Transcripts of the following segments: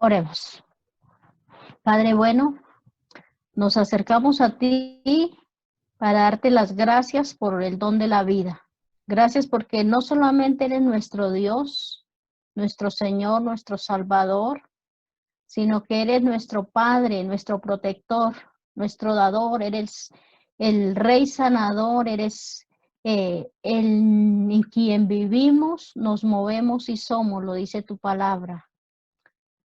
Oremos. Padre bueno, nos acercamos a ti para darte las gracias por el don de la vida. Gracias porque no solamente eres nuestro Dios, nuestro Señor, nuestro Salvador, sino que eres nuestro Padre, nuestro protector, nuestro dador, eres el Rey sanador, eres en quien vivimos, nos movemos y somos, lo dice tu palabra.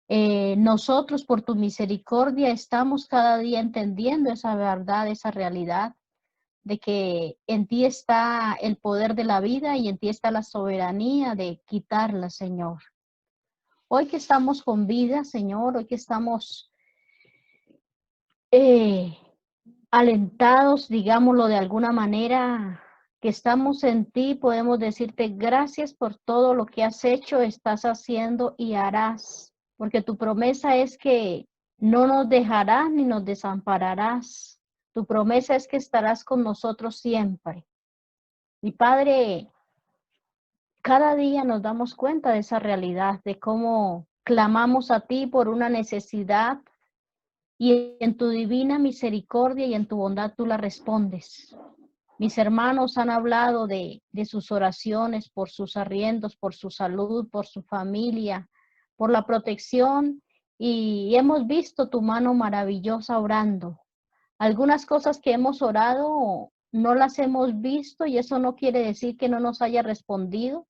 Nosotros por tu misericordia estamos cada día entendiendo esa verdad, esa realidad de que en ti está el poder de la vida y en ti está la soberanía de quitarla, Señor. Hoy que estamos con vida, Señor, hoy que estamos eh, alentados, digámoslo de alguna manera, que estamos en ti, podemos decirte gracias por todo lo que has hecho, estás haciendo y harás, porque tu promesa es que no nos dejarás ni nos desampararás. Tu promesa es que estarás con nosotros siempre. Y Padre, cada día nos damos cuenta de esa realidad, de cómo clamamos a ti por una necesidad y en tu divina misericordia y en tu bondad tú la respondes. Mis hermanos han hablado de sus oraciones por sus arriendos, por su salud, por su familia, por la protección y hemos visto tu mano maravillosa orando. Algunas cosas que hemos orado no las hemos visto y eso no quiere decir que no nos haya respondido,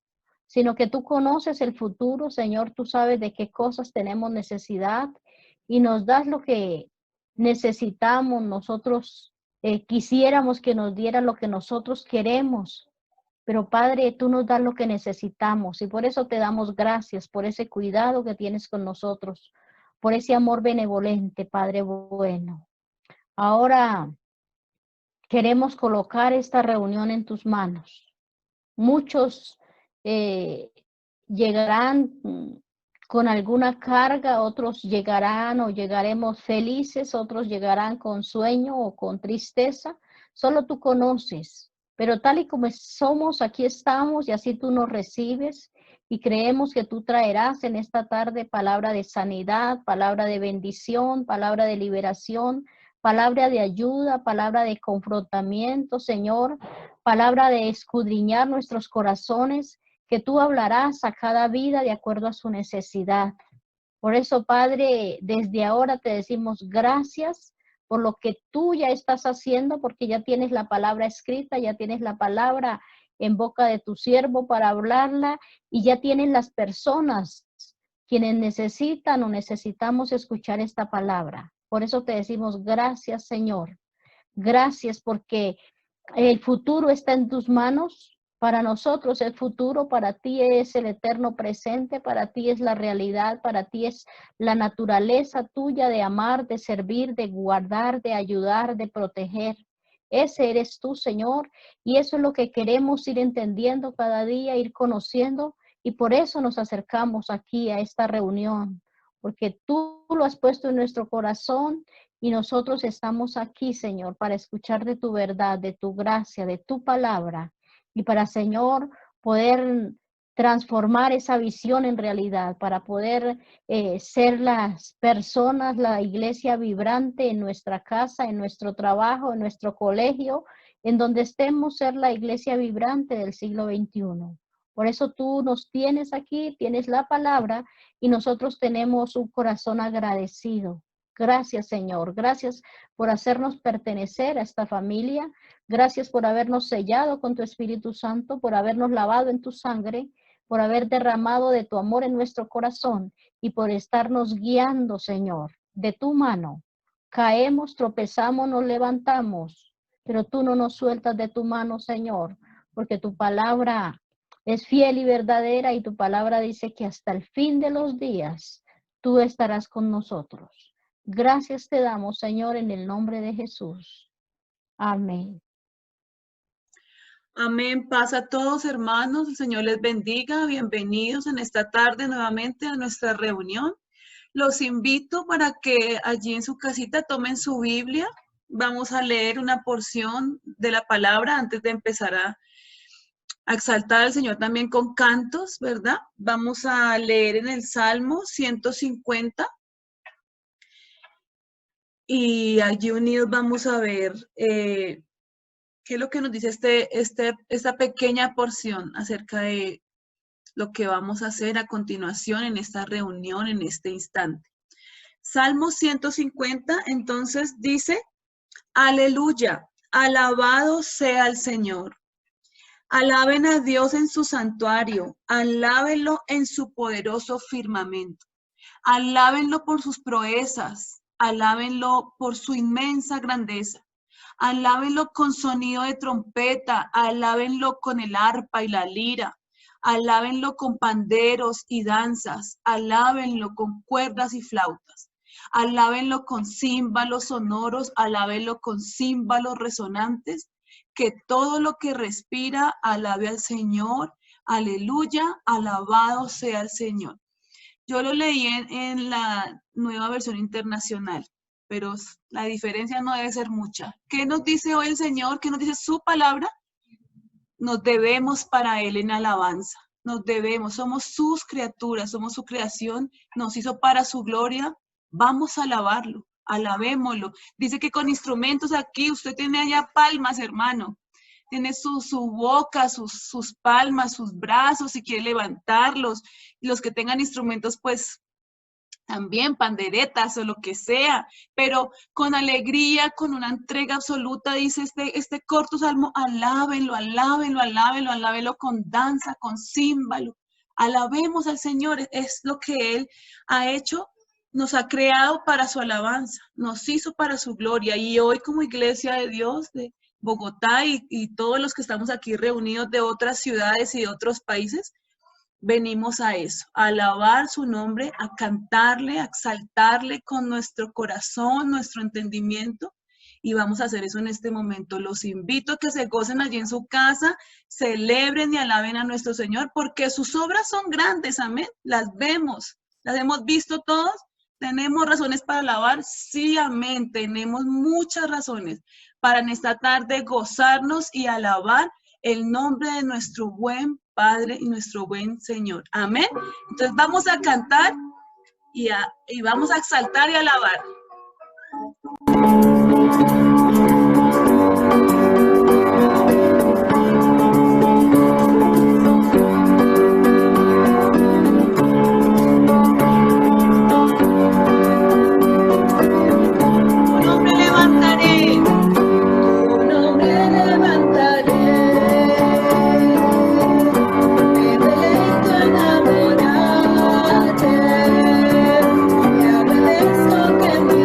sino que tú conoces el futuro, Señor, tú sabes de qué cosas tenemos necesidad y nos das lo que necesitamos. Nosotros quisiéramos que nos diera lo que nosotros queremos, pero Padre, tú nos das lo que necesitamos y por eso te damos gracias, por ese cuidado que tienes con nosotros, por ese amor benevolente, Padre bueno. Ahora queremos colocar esta reunión en tus manos. Muchos eh, llegarán con alguna carga, otros llegarán o llegaremos felices, otros llegarán con sueño o con tristeza. Solo tú conoces, pero tal y como somos, aquí estamos y así tú nos recibes y creemos que tú traerás en esta tarde palabra de sanidad, palabra de bendición, palabra de liberación, palabra de ayuda, palabra de confrontamiento, Señor, palabra de escudriñar nuestros corazones, que tú hablarás a cada vida de acuerdo a su necesidad. Por eso, Padre, desde ahora te decimos gracias por lo que tú ya estás haciendo, porque ya tienes la palabra escrita, ya tienes la palabra en boca de tu siervo para hablarla y ya tienen las personas quienes necesitan o necesitamos escuchar esta palabra. Por eso te decimos gracias, Señor. Gracias porque el futuro está en tus manos. Para nosotros el futuro, para ti es el eterno presente, para ti es la realidad, para ti es la naturaleza tuya de amar, de servir, de guardar, de ayudar, de proteger. Ese eres tú, Señor, y eso es lo que queremos ir entendiendo cada día, ir conociendo, y por eso nos acercamos aquí a esta reunión, porque tú lo has puesto en nuestro corazón y nosotros estamos aquí, Señor, para escuchar de tu verdad, de tu gracia, de tu palabra. Y para, Señor, poder transformar esa visión en realidad, para poder ser las personas, la iglesia vibrante en nuestra casa, en nuestro trabajo, en nuestro colegio, en donde estemos, ser la iglesia vibrante del siglo XXI. Por eso tú nos tienes aquí, tienes la palabra y nosotros tenemos un corazón agradecido. Gracias, Señor. Gracias por hacernos pertenecer a esta familia. Gracias por habernos sellado con tu Espíritu Santo, por habernos lavado en tu sangre, por haber derramado de tu amor en nuestro corazón y por estarnos guiando, Señor, de tu mano. Caemos, tropezamos, nos levantamos, pero tú no nos sueltas de tu mano, Señor, porque tu palabra es fiel y verdadera y tu palabra dice que hasta el fin de los días tú estarás con nosotros. Gracias te damos, Señor, en el nombre de Jesús. Amén. Amén. Paz a todos, hermanos. El Señor les bendiga. Bienvenidos en esta tarde nuevamente a nuestra reunión. Los invito para que allí en su casita tomen su Biblia. Vamos a leer una porción de la palabra antes de empezar a exaltar al Señor también con cantos, ¿verdad? Vamos a leer en el Salmo 150 y allí unidos vamos a ver qué es lo que nos dice esta pequeña porción acerca de lo que vamos a hacer a continuación en esta reunión, en este instante. Salmo 150, entonces dice, aleluya, alabado sea el Señor. Alaben a Dios en su santuario, alábenlo en su poderoso firmamento, alábenlo por sus proezas, alábenlo por su inmensa grandeza, alábenlo con sonido de trompeta, alábenlo con el arpa y la lira, alábenlo con panderos y danzas, alábenlo con cuerdas y flautas, alábenlo con címbalos sonoros, alábenlo con címbalos resonantes, que todo lo que respira alabe al Señor. Aleluya, alabado sea el Señor. Yo lo leí en la Nueva Versión Internacional, pero la diferencia no debe ser mucha. ¿Qué nos dice hoy el Señor? ¿Qué nos dice su palabra? Nos debemos para Él en alabanza. Nos debemos, somos sus criaturas, somos su creación, nos hizo para su gloria. Vamos a alabarlo. Alabémoslo. Dice que con instrumentos aquí, usted tiene allá palmas, hermano. Tiene su boca, sus palmas, sus brazos, si quiere levantarlos. Y los que tengan instrumentos, pues también panderetas o lo que sea, pero con alegría, con una entrega absoluta, dice este corto salmo, alábenlo, alábenlo, alábenlo, alábenlo con danza, con címbalo. Alabemos al Señor, es lo que Él ha hecho. Nos ha creado para su alabanza, nos hizo para su gloria. Y hoy como Iglesia de Dios de Bogotá y todos los que estamos aquí reunidos de otras ciudades y de otros países, venimos a eso, a alabar su nombre, a cantarle, a exaltarle con nuestro corazón, nuestro entendimiento. Y vamos a hacer eso en este momento. Los invito a que se gocen allí en su casa, celebren y alaben a nuestro Señor, porque sus obras son grandes, amén. Las vemos, las hemos visto todos. ¿Tenemos razones para alabar? Sí, amén. Tenemos muchas razones para en esta tarde gozarnos y alabar el nombre de nuestro buen Padre y nuestro buen Señor. Amén. Entonces vamos a cantar y vamos a exaltar y alabar. Que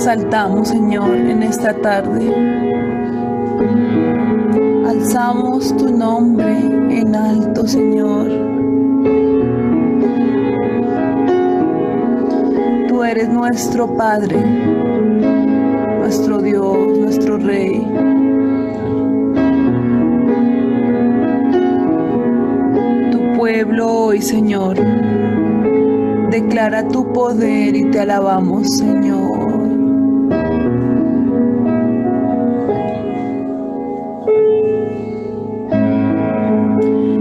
exaltamos, Señor, en esta tarde. Alzamos tu nombre en alto, Señor. Tú eres nuestro Padre, nuestro Dios, nuestro Rey. Tu pueblo hoy, Señor, declara tu poder y te alabamos, Señor.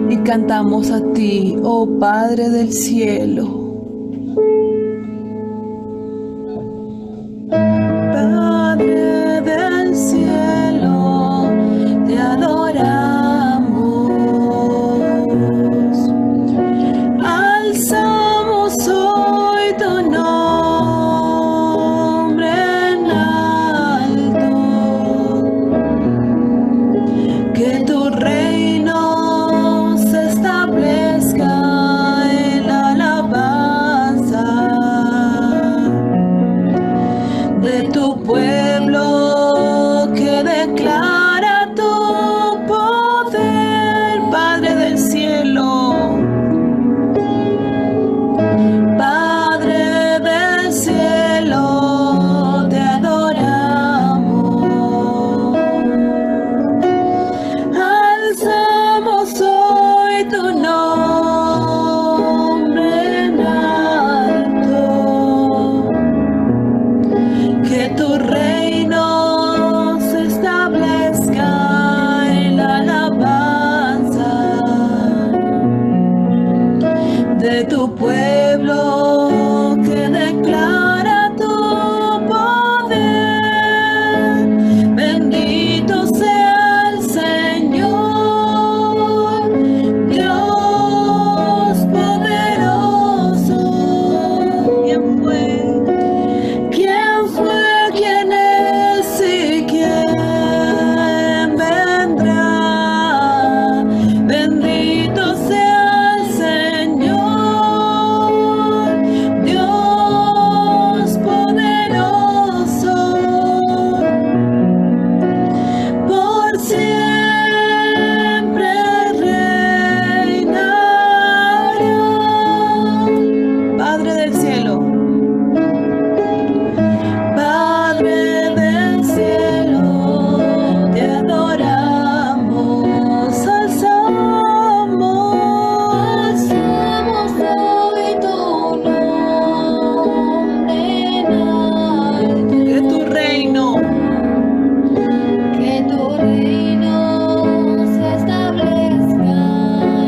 Y cantamos a ti, oh Padre del cielo. Padre del cielo, te adoramos. Alzamos hoy tu nombre en alto. Que tu reino se establezca en la alabanza de tu pueblo que declara tu poder, Padre del cielo. Padre del cielo, te adoramos. Alzamos hoy tu nombre en alto. Que tu reino se establezca en la alabanza de tu pueblo que declara tu poder. Bendito sea el Señor, Dios poderoso. ¿Quién fue? ¿Quién fue, quién es y quién vendrá? Bendito sea el Señor, Dios poderoso. Por siempre reinará. Padre del cielo. Padre del cielo, te adoramos, alzamos hoy tu nombre en alto. Que tu reino se establezca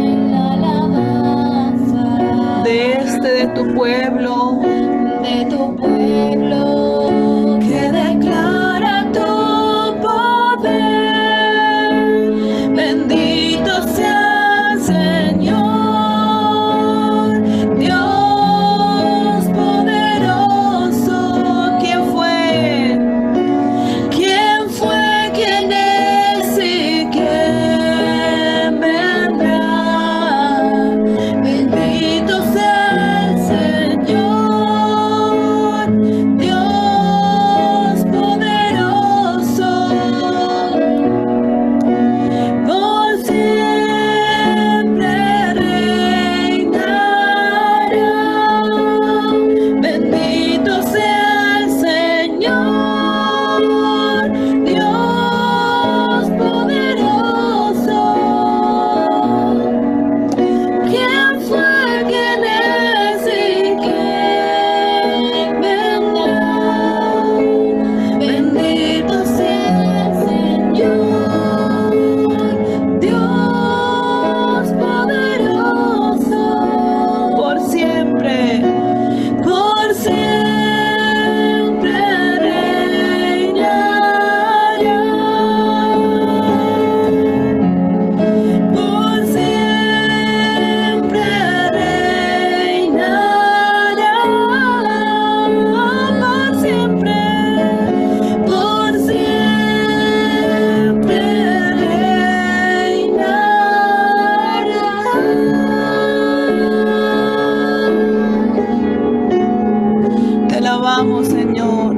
en la alabanza de tu pueblo. Que declara tu poder. Bendito sea el Señor, Dios poderoso. ¿Quién fue? ¿Quién fue, quién es y quién vendrá? Bendito sea el Señor, Dios poderoso. Por siempre reinará. Bendito sea el Señor, Dios poderoso. ¿Quién fue, quién es y quién vendrá? Bendito sea el Señor, Dios poderoso. Por siempre reinará. Por siempre reinará. Por siempre reinará. Te alabamos, Señor.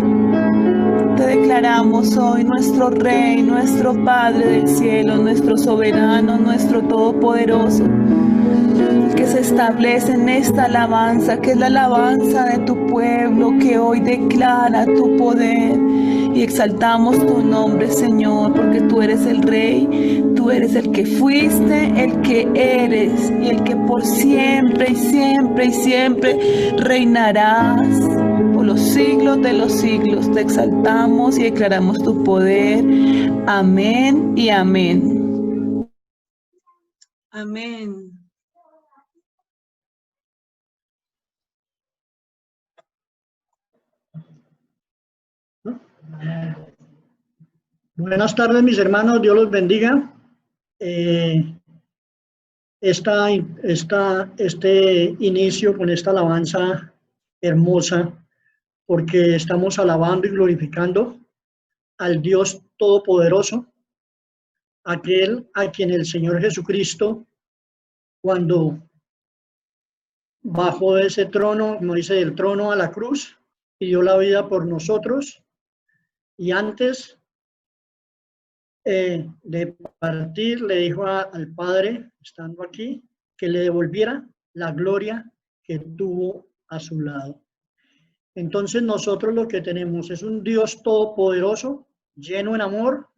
adoramos hoy, nuestro Rey, nuestro Padre del cielo, nuestro soberano, nuestro todopoderoso, que se establece en esta alabanza, que es la alabanza de tu pueblo, que hoy declara tu poder. Y exaltamos tu nombre, Señor, porque tú eres el Rey, tú eres el que fuiste, el que eres y el que por siempre y siempre y siempre reinarás por los siglos de los siglos. Te exaltamos y declaramos tu poder. Amén y amén. Amén. Buenas tardes, mis hermanos, Dios los bendiga. Este inicio con esta alabanza hermosa, porque estamos alabando y glorificando al Dios Todopoderoso, aquel a quien el Señor Jesucristo, cuando bajó de ese trono, como dice, del trono a la cruz, y dio la vida por nosotros, y antes de partir le dijo al Padre, estando aquí, que le devolviera la gloria que tuvo a su lado. Entonces nosotros lo que tenemos es un Dios todopoderoso, lleno en amor,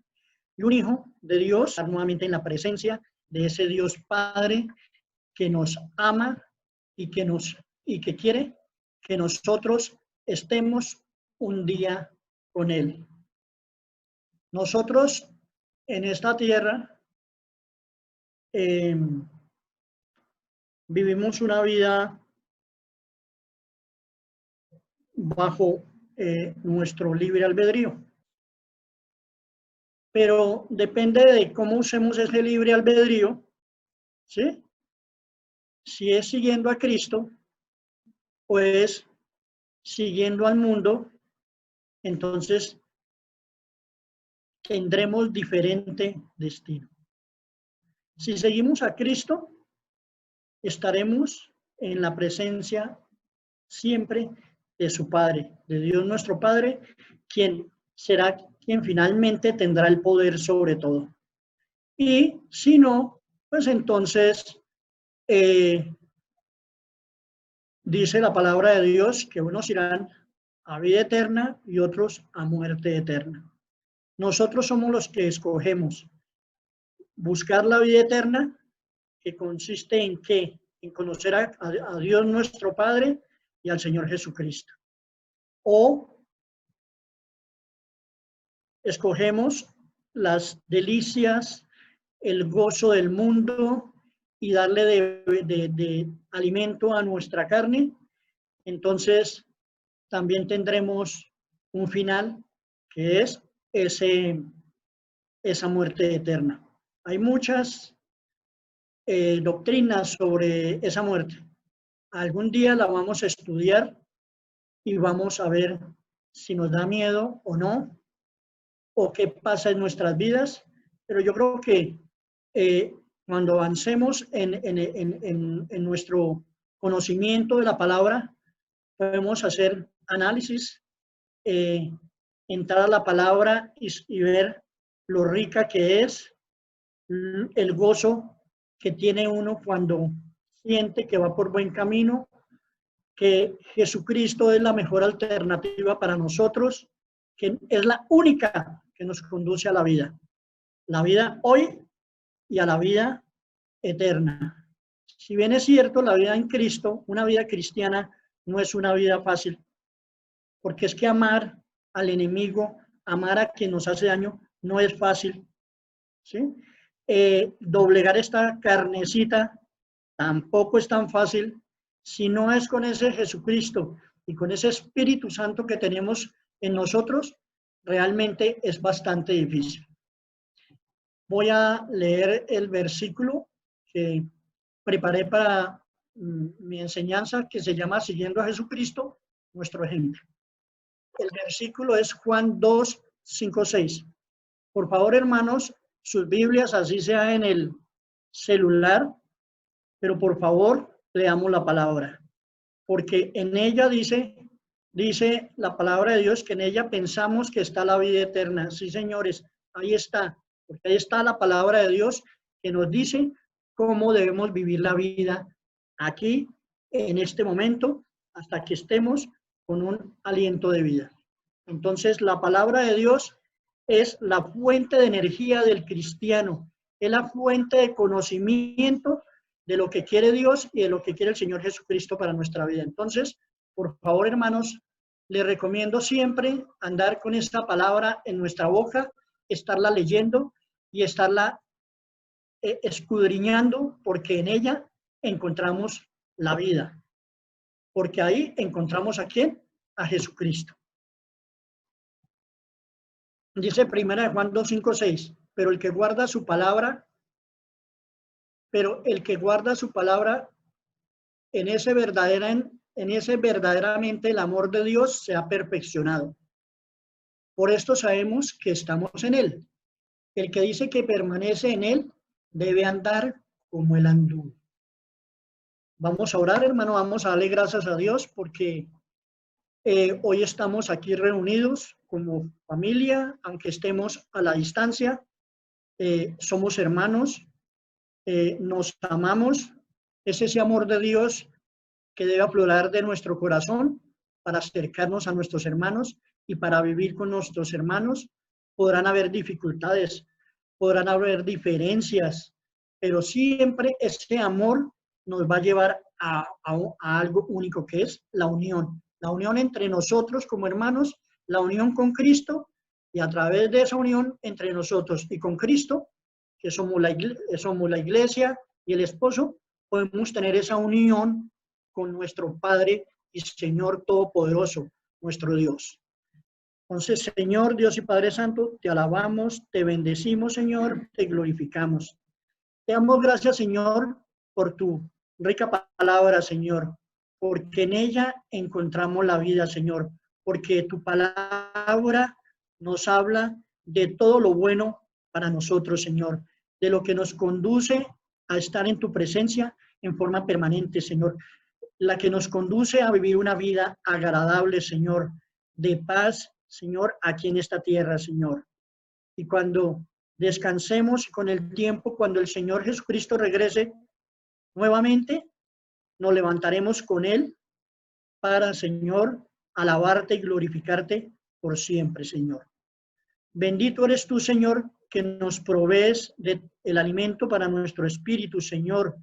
y un Hijo de Dios, nuevamente en la presencia de ese Dios Padre que nos ama y que quiere que nosotros estemos un día con Él. Nosotros en esta tierra vivimos una vida bajo nuestro libre albedrío, pero depende de cómo usemos ese libre albedrío, ¿sí? Si es siguiendo a Cristo, pues siguiendo al mundo, entonces tendremos diferente destino. Si seguimos a Cristo, estaremos en la presencia siempre de su Padre, de Dios nuestro Padre, quien será quien finalmente tendrá el poder sobre todo. Y si no, pues entonces dice la palabra de Dios que unos irán a vida eterna y otros a muerte eterna. Nosotros somos los que escogemos buscar la vida eterna, que consiste en ¿qué? En conocer a Dios nuestro Padre y al Señor Jesucristo. O escogemos las delicias, el gozo del mundo y darle de alimento a nuestra carne, entonces también tendremos un final que es esa muerte eterna. Hay muchas doctrinas sobre esa muerte. Algún día la vamos a estudiar y vamos a ver si nos da miedo o no, o qué pasa en nuestras vidas, pero yo creo que cuando avancemos en nuestro conocimiento de la palabra, podemos hacer análisis, entrar a la palabra y ver lo rica que es, el gozo que tiene uno cuando siente que va por buen camino, que Jesucristo es la mejor alternativa para nosotros, que es la única que nos conduce a la vida hoy y a la vida eterna. Si bien es cierto, la vida en Cristo, una vida cristiana, no es una vida fácil, porque es que amar al enemigo, amar a quien nos hace daño, no es fácil, ¿sí? Doblegar esta carnecita tampoco es tan fácil si no es con ese Jesucristo y con ese Espíritu Santo que tenemos en nosotros, realmente es bastante difícil. Voy a leer el versículo que preparé para mi enseñanza, que se llama Siguiendo a Jesucristo, nuestro ejemplo. El versículo es Juan 2, 5, 6. Por favor, hermanos, sus Biblias, así sea en el celular, pero por favor, leamos la palabra, porque en ella dice, Dice la palabra de Dios que en ella pensamos que está la vida eterna. Sí, señores, ahí está, porque ahí está la palabra de Dios que nos dice cómo debemos vivir la vida aquí, en este momento, hasta que estemos con un aliento de vida. Entonces, la palabra de Dios es la fuente de energía del cristiano, es la fuente de conocimiento de lo que quiere Dios y de lo que quiere el Señor Jesucristo para nuestra vida. Entonces, por favor, hermanos, les recomiendo siempre andar con esta palabra en nuestra boca, estarla leyendo y estarla escudriñando, porque en ella encontramos la vida. Porque ahí encontramos ¿a quién? A Jesucristo. Dice 1 Juan 2, 5, 6, pero el que guarda su palabra, en ese verdaderamente el amor de Dios se ha perfeccionado. Por esto sabemos que estamos en él. El que dice que permanece en él debe andar como él anduvo. Vamos a orar, hermano, vamos a darle gracias a Dios porque hoy estamos aquí reunidos como familia, aunque estemos a la distancia, somos hermanos, nos amamos. Es ese amor de Dios que debe aflorar de nuestro corazón para acercarnos a nuestros hermanos y para vivir con nuestros hermanos. Podrán haber dificultades, podrán haber diferencias, pero siempre ese amor nos va a llevar a algo único, que es la unión entre nosotros como hermanos, la unión con Cristo, y a través de esa unión entre nosotros y con Cristo, que somos la iglesia y el esposo, podemos tener esa unión con nuestro Padre y Señor Todopoderoso, nuestro Dios. Entonces, Señor, Dios y Padre Santo, te alabamos, te bendecimos, Señor, te glorificamos. Te damos gracias, Señor, por tu rica palabra, Señor, porque en ella encontramos la vida, Señor, porque tu palabra nos habla de todo lo bueno para nosotros, Señor, de lo que nos conduce a estar en tu presencia en forma permanente, Señor, la que nos conduce a vivir una vida agradable, Señor, de paz, Señor, aquí en esta tierra, Señor. Y cuando descansemos con el tiempo, cuando el Señor Jesucristo regrese nuevamente, nos levantaremos con Él para, Señor, alabarte y glorificarte por siempre, Señor. Bendito eres tú, Señor, que nos provees el alimento para nuestro espíritu, Señor.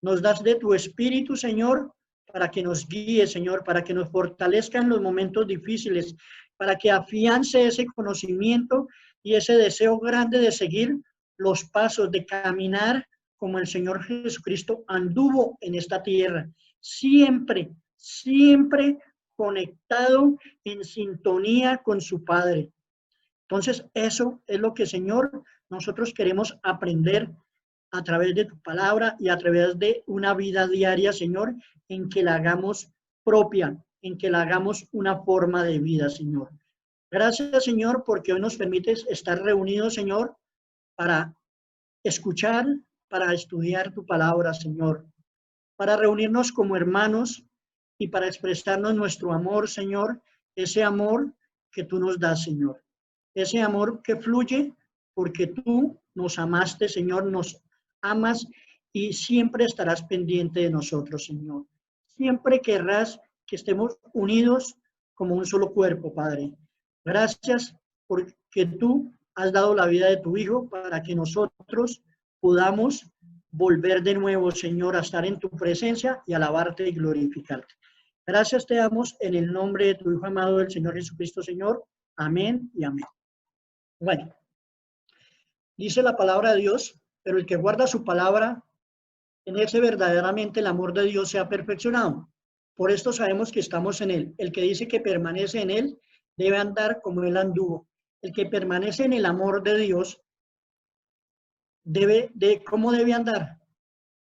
Nos das de tu espíritu, Señor, para que nos guíe, Señor, para que nos fortalezca en los momentos difíciles, para que afiance ese conocimiento y ese deseo grande de seguir los pasos, de caminar como el Señor Jesucristo anduvo en esta tierra, siempre, siempre conectado en sintonía con su Padre. Entonces, eso es lo que, Señor, nosotros queremos aprender a través de tu palabra y a través de una vida diaria, Señor, en que la hagamos propia, en que la hagamos una forma de vida, Señor. Gracias, Señor, porque hoy nos permites estar reunidos, Señor, para escuchar, para estudiar tu palabra, Señor, para reunirnos como hermanos y para expresarnos nuestro amor, Señor, ese amor que tú nos das, Señor. Ese amor que fluye porque tú nos amaste, Señor, nos amas y siempre estarás pendiente de nosotros, Señor. Siempre querrás que estemos unidos como un solo cuerpo, Padre. Gracias porque tú has dado la vida de tu Hijo para que nosotros podamos volver de nuevo, Señor, a estar en tu presencia y alabarte y glorificarte. Gracias te damos en el nombre de tu Hijo amado, el Señor Jesucristo, Señor. Amén y amén. Bueno, dice la palabra de Dios, pero el que guarda su palabra, en ese verdaderamente el amor de Dios se ha perfeccionado. Por esto sabemos que estamos en él. El que dice que permanece en él debe andar como él anduvo. El que permanece en el amor de Dios ¿cómo debe andar?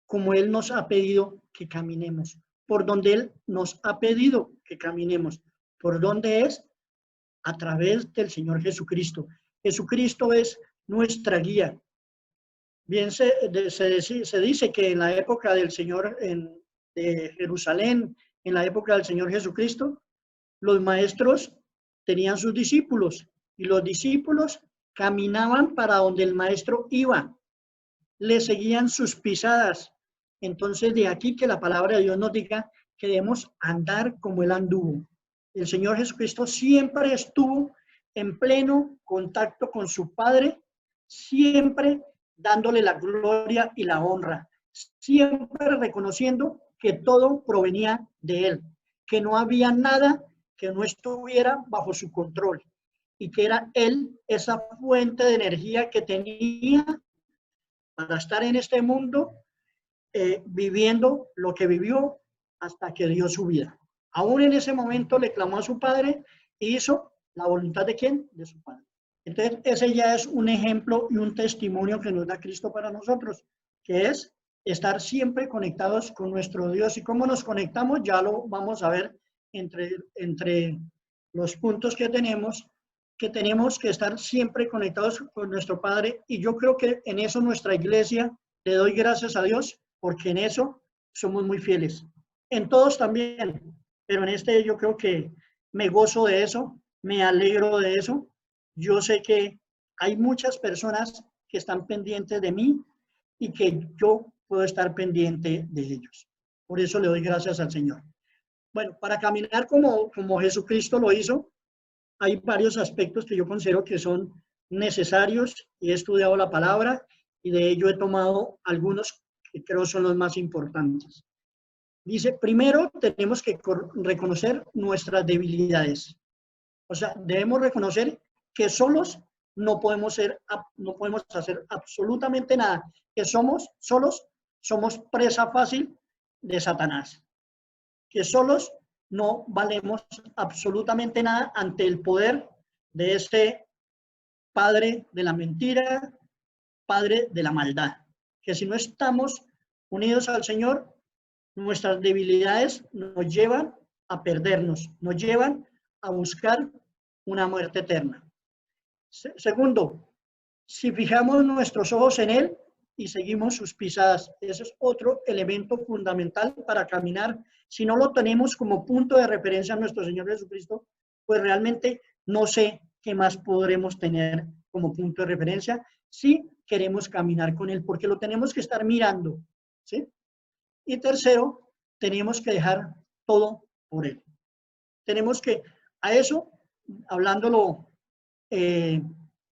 Como él nos ha pedido que caminemos. Por donde él nos ha pedido que caminemos. ¿Por dónde es? A través del Señor Jesucristo. Jesucristo es nuestra guía. Bien se dice que en la época del Señor de Jerusalén, en la época del Señor Jesucristo, los maestros tenían sus discípulos y los discípulos caminaban para donde el maestro iba, le seguían sus pisadas. Entonces de aquí que la palabra de Dios nos diga que debemos andar como él anduvo. El Señor Jesucristo siempre estuvo en pleno contacto con su Padre, siempre dándole la gloria y la honra, siempre reconociendo que todo provenía de él, que no había nada que no estuviera bajo su control y que era él esa fuente de energía que tenía para estar en este mundo viviendo lo que vivió hasta que dio su vida. Aún en ese momento le clamó a su Padre y hizo la voluntad de ¿quién? De su Padre. Entonces, ese ya es un ejemplo y un testimonio que nos da Cristo para nosotros, que es estar siempre conectados con nuestro Dios. ¿Y cómo nos conectamos? Ya lo vamos a ver entre los puntos que tenemos que estar siempre conectados con nuestro Padre. Y yo creo que en eso nuestra iglesia, le doy gracias a Dios, porque en eso somos muy fieles. En todos también, pero en este yo creo que me gozo de eso, me alegro de eso. Yo sé que hay muchas personas que están pendientes de mí y que yo puedo estar pendiente de ellos. Por eso le doy gracias al Señor. Bueno, para caminar como Jesucristo lo hizo, hay varios aspectos que yo considero que son necesarios y he estudiado la palabra y de ello he tomado algunos que creo son los más importantes. Dice, primero tenemos que reconocer nuestras debilidades. O sea, debemos reconocer que solos no podemos hacer absolutamente nada, que solos somos presa fácil de Satanás, que solos no valemos absolutamente nada ante el poder de este padre de la mentira, padre de la maldad, que si no estamos unidos al Señor, nuestras debilidades nos llevan a perdernos, nos llevan a buscar una muerte eterna. Segundo, si fijamos nuestros ojos en Él y seguimos sus pisadas, ese es otro elemento fundamental para caminar. Si no lo tenemos como punto de referencia a nuestro Señor Jesucristo, pues realmente no sé qué más podremos tener como punto de referencia si queremos caminar con Él, porque lo tenemos que estar mirando, ¿sí? Y tercero, tenemos que dejar todo por Él. Tenemos que, a eso, hablándolo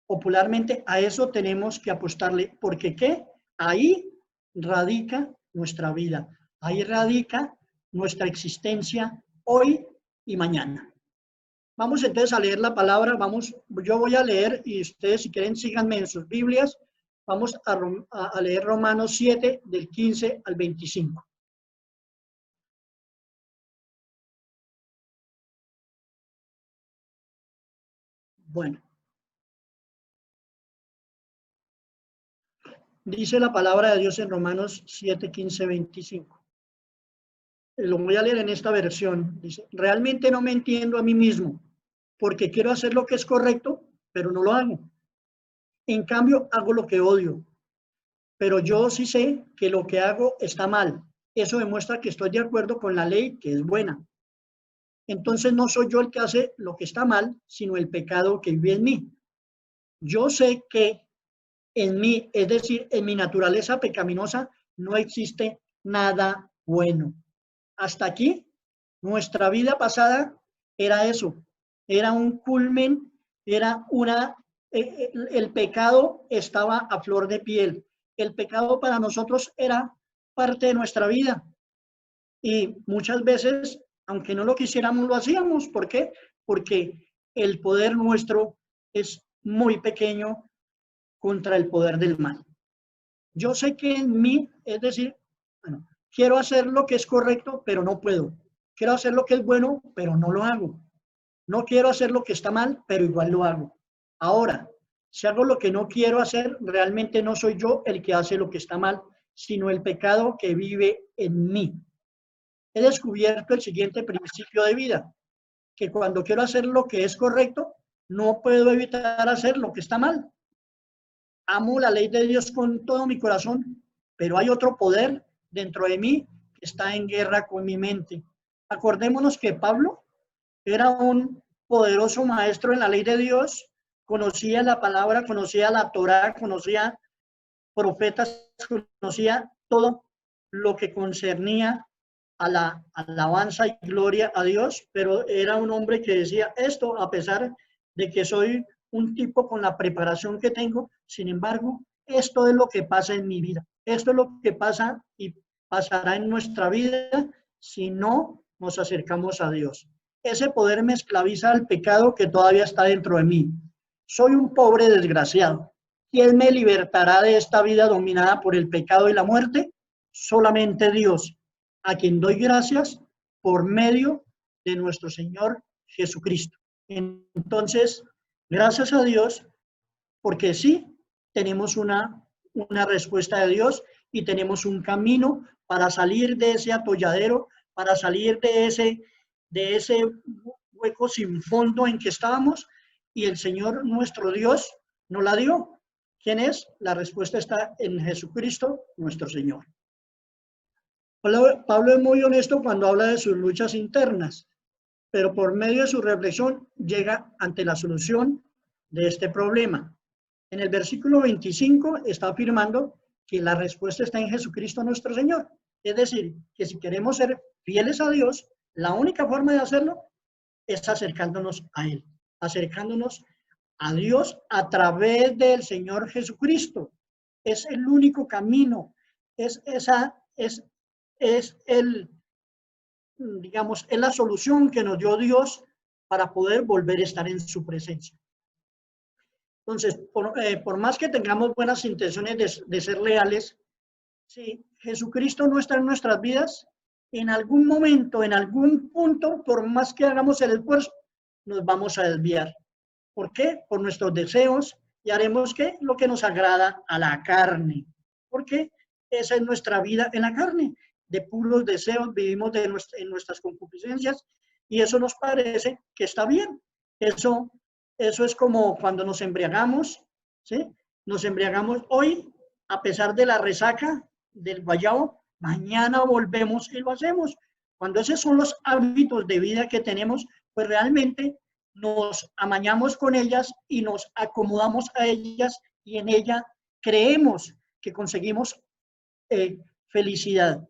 popularmente, a eso tenemos que apostarle, porque ¿qué? Ahí radica nuestra vida, ahí radica nuestra existencia hoy y mañana. Vamos entonces a leer la palabra, yo voy a leer y ustedes si quieren síganme en sus Biblias, vamos a leer Romanos 7 del 15 al 25. Bueno. Dice la palabra de Dios en Romanos 7, 15, 25. Lo voy a leer en esta versión. Dice, realmente no me entiendo a mí mismo, porque quiero hacer lo que es correcto, pero no lo hago. En cambio, hago lo que odio. Pero yo sí sé que lo que hago está mal. Eso demuestra que estoy de acuerdo con la ley, que es buena. Entonces no soy yo el que hace lo que está mal, sino el pecado que vive en mí. Yo sé que en mí, es decir, en mi naturaleza pecaminosa, no existe nada bueno. Hasta aquí, nuestra vida pasada era eso, era un culmen, era el pecado estaba a flor de piel. El pecado para nosotros era parte de nuestra vida. Y muchas veces, aunque no lo quisiéramos, lo hacíamos. ¿Por qué? Porque el poder nuestro es muy pequeño contra el poder del mal. Yo sé que en mí, es decir, bueno, quiero hacer lo que es correcto, pero no puedo. Quiero hacer lo que es bueno, pero no lo hago. No quiero hacer lo que está mal, pero igual lo hago. Ahora, si hago lo que no quiero hacer, realmente no soy yo el que hace lo que está mal, sino el pecado que vive en mí. He descubierto el siguiente principio de vida, que cuando quiero hacer lo que es correcto, no puedo evitar hacer lo que está mal. Amo la ley de Dios con todo mi corazón, pero hay otro poder dentro de mí que está en guerra con mi mente. Acordémonos que Pablo Era un poderoso maestro en la ley de Dios, conocía la palabra, conocía la Torá, conocía profetas, conocía todo lo que concernía a la alabanza y gloria a Dios, pero era un hombre que decía esto a pesar de que soy un tipo con la preparación que tengo, sin embargo, esto es lo que pasa en mi vida, esto es lo que pasa y pasará en nuestra vida si no nos acercamos a Dios. Ese poder me esclaviza al pecado que todavía está dentro de mí. Soy un pobre desgraciado. ¿Quién me libertará de esta vida dominada por el pecado y la muerte? Solamente Dios, a quien doy gracias por medio de nuestro Señor Jesucristo. Entonces, gracias a Dios, porque sí, tenemos una respuesta de Dios y tenemos un camino para salir de ese atolladero, para salir de ese hueco sin fondo en que estábamos, y el Señor nuestro Dios nos la dio. ¿Quién es? La respuesta está en Jesucristo, nuestro Señor. Pablo es muy honesto cuando habla de sus luchas internas, pero por medio de su reflexión llega ante la solución de este problema. En el versículo 25 está afirmando que la respuesta está en Jesucristo nuestro Señor. Es decir, que si queremos ser fieles a Dios, la única forma de hacerlo es acercándonos a Él, acercándonos a Dios a través del Señor Jesucristo. Es el único camino, es la solución que nos dio Dios para poder volver a estar en su presencia. Entonces, por más que tengamos buenas intenciones de ser leales, si Jesucristo no está en nuestras vidas, en algún momento, en algún punto, por más que hagamos el esfuerzo, nos vamos a desviar. ¿Por qué? Por nuestros deseos, y haremos ¿qué? Lo que nos agrada a la carne. Porque esa es nuestra vida en la carne. De puros deseos vivimos en nuestras concupiscencias, y eso nos parece que está bien. Eso es como cuando nos embriagamos, ¿sí? Nos embriagamos hoy, a pesar de la resaca del guayabo, mañana volvemos y lo hacemos. Cuando esos son los hábitos de vida que tenemos, pues realmente nos amañamos con ellas y nos acomodamos a ellas, y en ella creemos que conseguimos felicidad.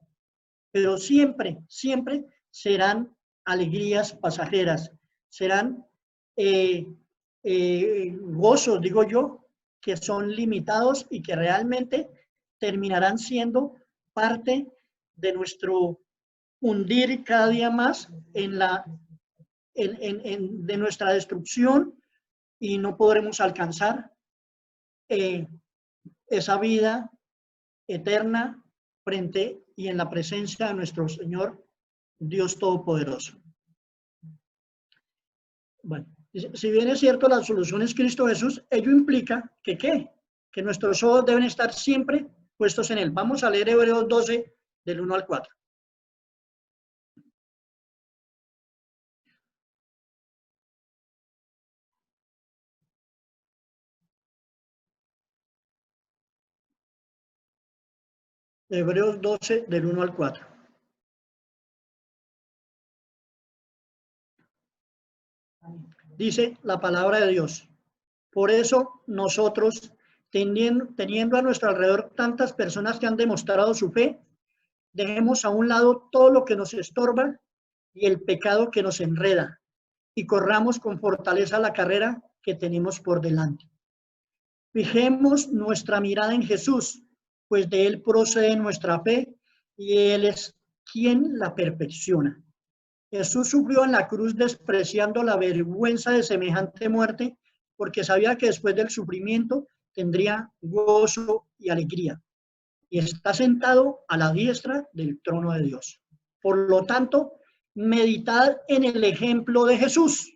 Pero siempre, siempre serán alegrías pasajeras, serán gozos, digo yo, que son limitados y que realmente terminarán siendo parte de nuestro hundir cada día más de nuestra destrucción, y no podremos alcanzar esa vida eterna frente y en la presencia de nuestro Señor Dios Todopoderoso. Bueno, si bien es cierto, la solución es Cristo Jesús, ello implica que ¿qué? Que nuestros ojos deben estar siempre puestos en Él. Vamos a leer Hebreos 12, del 1 al 4. Hebreos 12, del 1 al 4. Dice la palabra de Dios: por eso nosotros, teniendo a nuestro alrededor tantas personas que han demostrado su fe, dejemos a un lado todo lo que nos estorba y el pecado que nos enreda, y corramos con fortaleza la carrera que tenemos por delante. Fijemos nuestra mirada en Jesús, pues de Él procede nuestra fe y Él es quien la perfecciona. Jesús sufrió en la cruz despreciando la vergüenza de semejante muerte, porque sabía que después del sufrimiento tendría gozo y alegría. Y está sentado a la diestra del trono de Dios. Por lo tanto, meditad en el ejemplo de Jesús,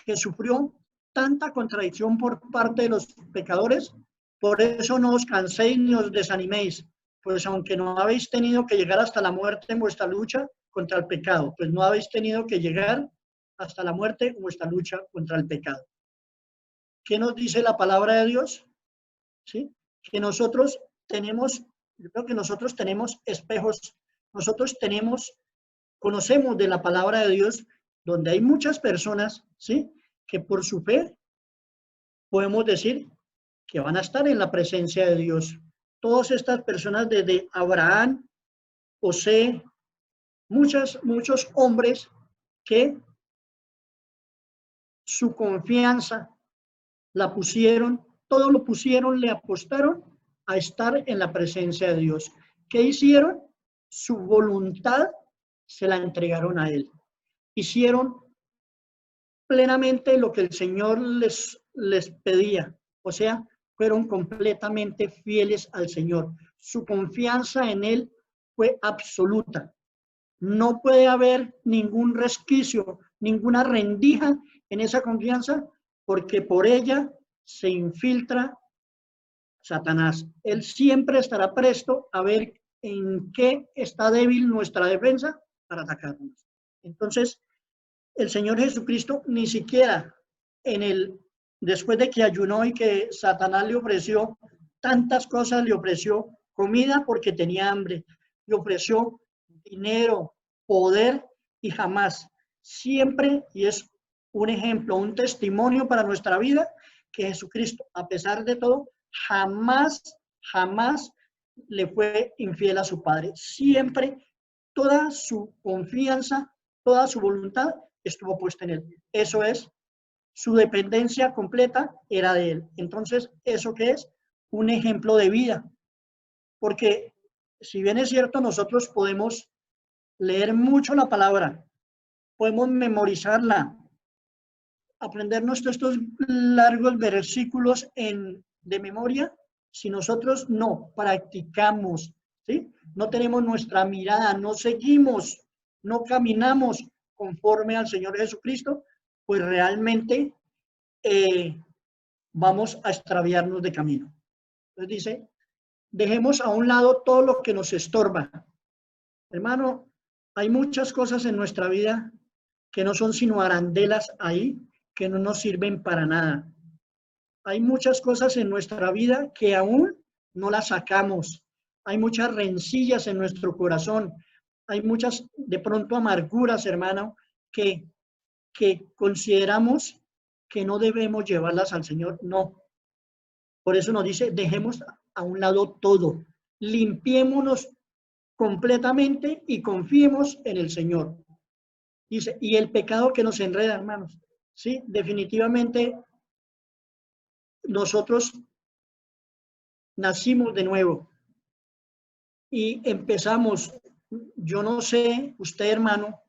que sufrió tanta contradicción por parte de los pecadores. Por eso no os canséis ni os desaniméis, pues aunque no habéis tenido que llegar hasta la muerte en vuestra lucha contra el pecado, pues no habéis tenido que llegar hasta la muerte en vuestra lucha contra el pecado. ¿Qué nos dice la palabra de Dios? ¿Sí? Que nosotros tenemos, yo creo que nosotros tenemos espejos, nosotros conocemos de la palabra de Dios donde hay muchas personas, ¿sí?, que por su fe podemos decir que van a estar en la presencia de Dios. Todas estas personas, desde Abraham, José, muchos hombres que su confianza la pusieron, todo lo pusieron, le apostaron a estar en la presencia de Dios. ¿Qué hicieron? Su voluntad se la entregaron a Él. Hicieron plenamente lo que el Señor les pedía. O sea, fueron completamente fieles al Señor. Su confianza en Él fue absoluta. No puede haber ningún resquicio, ninguna rendija en esa confianza, porque por ella se infiltra Satanás. Él siempre estará presto a ver en qué está débil nuestra defensa para atacarnos. Entonces, el Señor Jesucristo ni siquiera después de que ayunó y que Satanás le ofreció tantas cosas, le ofreció comida porque tenía hambre, le ofreció dinero, poder, y jamás, siempre, y es un ejemplo, un testimonio para nuestra vida, que Jesucristo, a pesar de todo, jamás le fue infiel a su Padre. Siempre toda su confianza, toda su voluntad estuvo puesta en Él. Eso es, su dependencia completa era de Él. Entonces, ¿eso qué es? Un ejemplo de vida. Porque si bien es cierto, nosotros podemos leer mucho la palabra, podemos memorizarla, aprendernos estos largos versículos de memoria, si nosotros no practicamos, ¿sí?, no tenemos nuestra mirada, no seguimos, no caminamos conforme al Señor Jesucristo, pues realmente vamos a extraviarnos de camino. Entonces dice, dejemos a un lado todo lo que nos estorba. Hermano, hay muchas cosas en nuestra vida que no son sino arandelas ahí, que no nos sirven para nada. Hay muchas cosas en nuestra vida que aún no las sacamos. Hay muchas rencillas en nuestro corazón. Hay muchas, de pronto, amarguras, hermano, que consideramos que no debemos llevarlas al Señor. No. Por eso nos dice, dejemos a un lado todo. Limpiémonos completamente y confiemos en el Señor. Dice, y el pecado que nos enreda, hermanos. Sí, definitivamente nosotros nacimos de nuevo y empezamos, yo no sé, usted, hermano,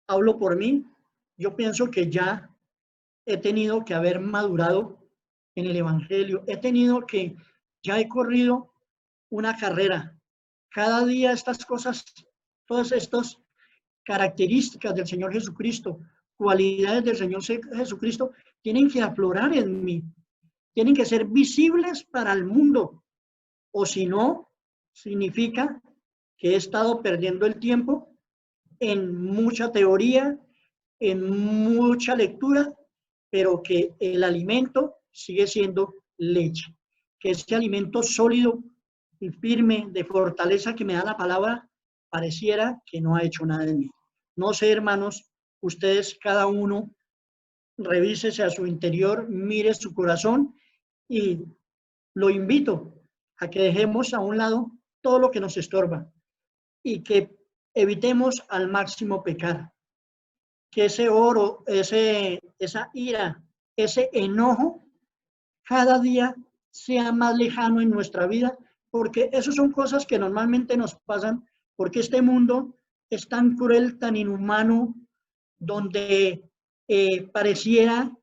hablo por mí, yo pienso que ya he tenido que haber madurado en el Evangelio, ya he corrido una carrera. Cada día estas cosas, todas estas características del Señor Jesucristo, cualidades del Señor Jesucristo, tienen que aflorar en mí, tienen que ser visibles para el mundo, o si no, significa que he estado perdiendo el tiempo en mucha teoría, en mucha lectura, pero que el alimento sigue siendo leche, que ese alimento sólido y firme de fortaleza que me da la palabra, pareciera que no ha hecho nada en mí. No sé, hermanos, ustedes cada uno revísese a su interior, mire su corazón y lo invito a que dejemos a un lado todo lo que nos estorba y que evitemos al máximo pecar. Que ese oro, esa ira, ese enojo, cada día sea más lejano en nuestra vida, porque esas son cosas que normalmente nos pasan, porque este mundo es tan cruel, tan inhumano, donde pareciera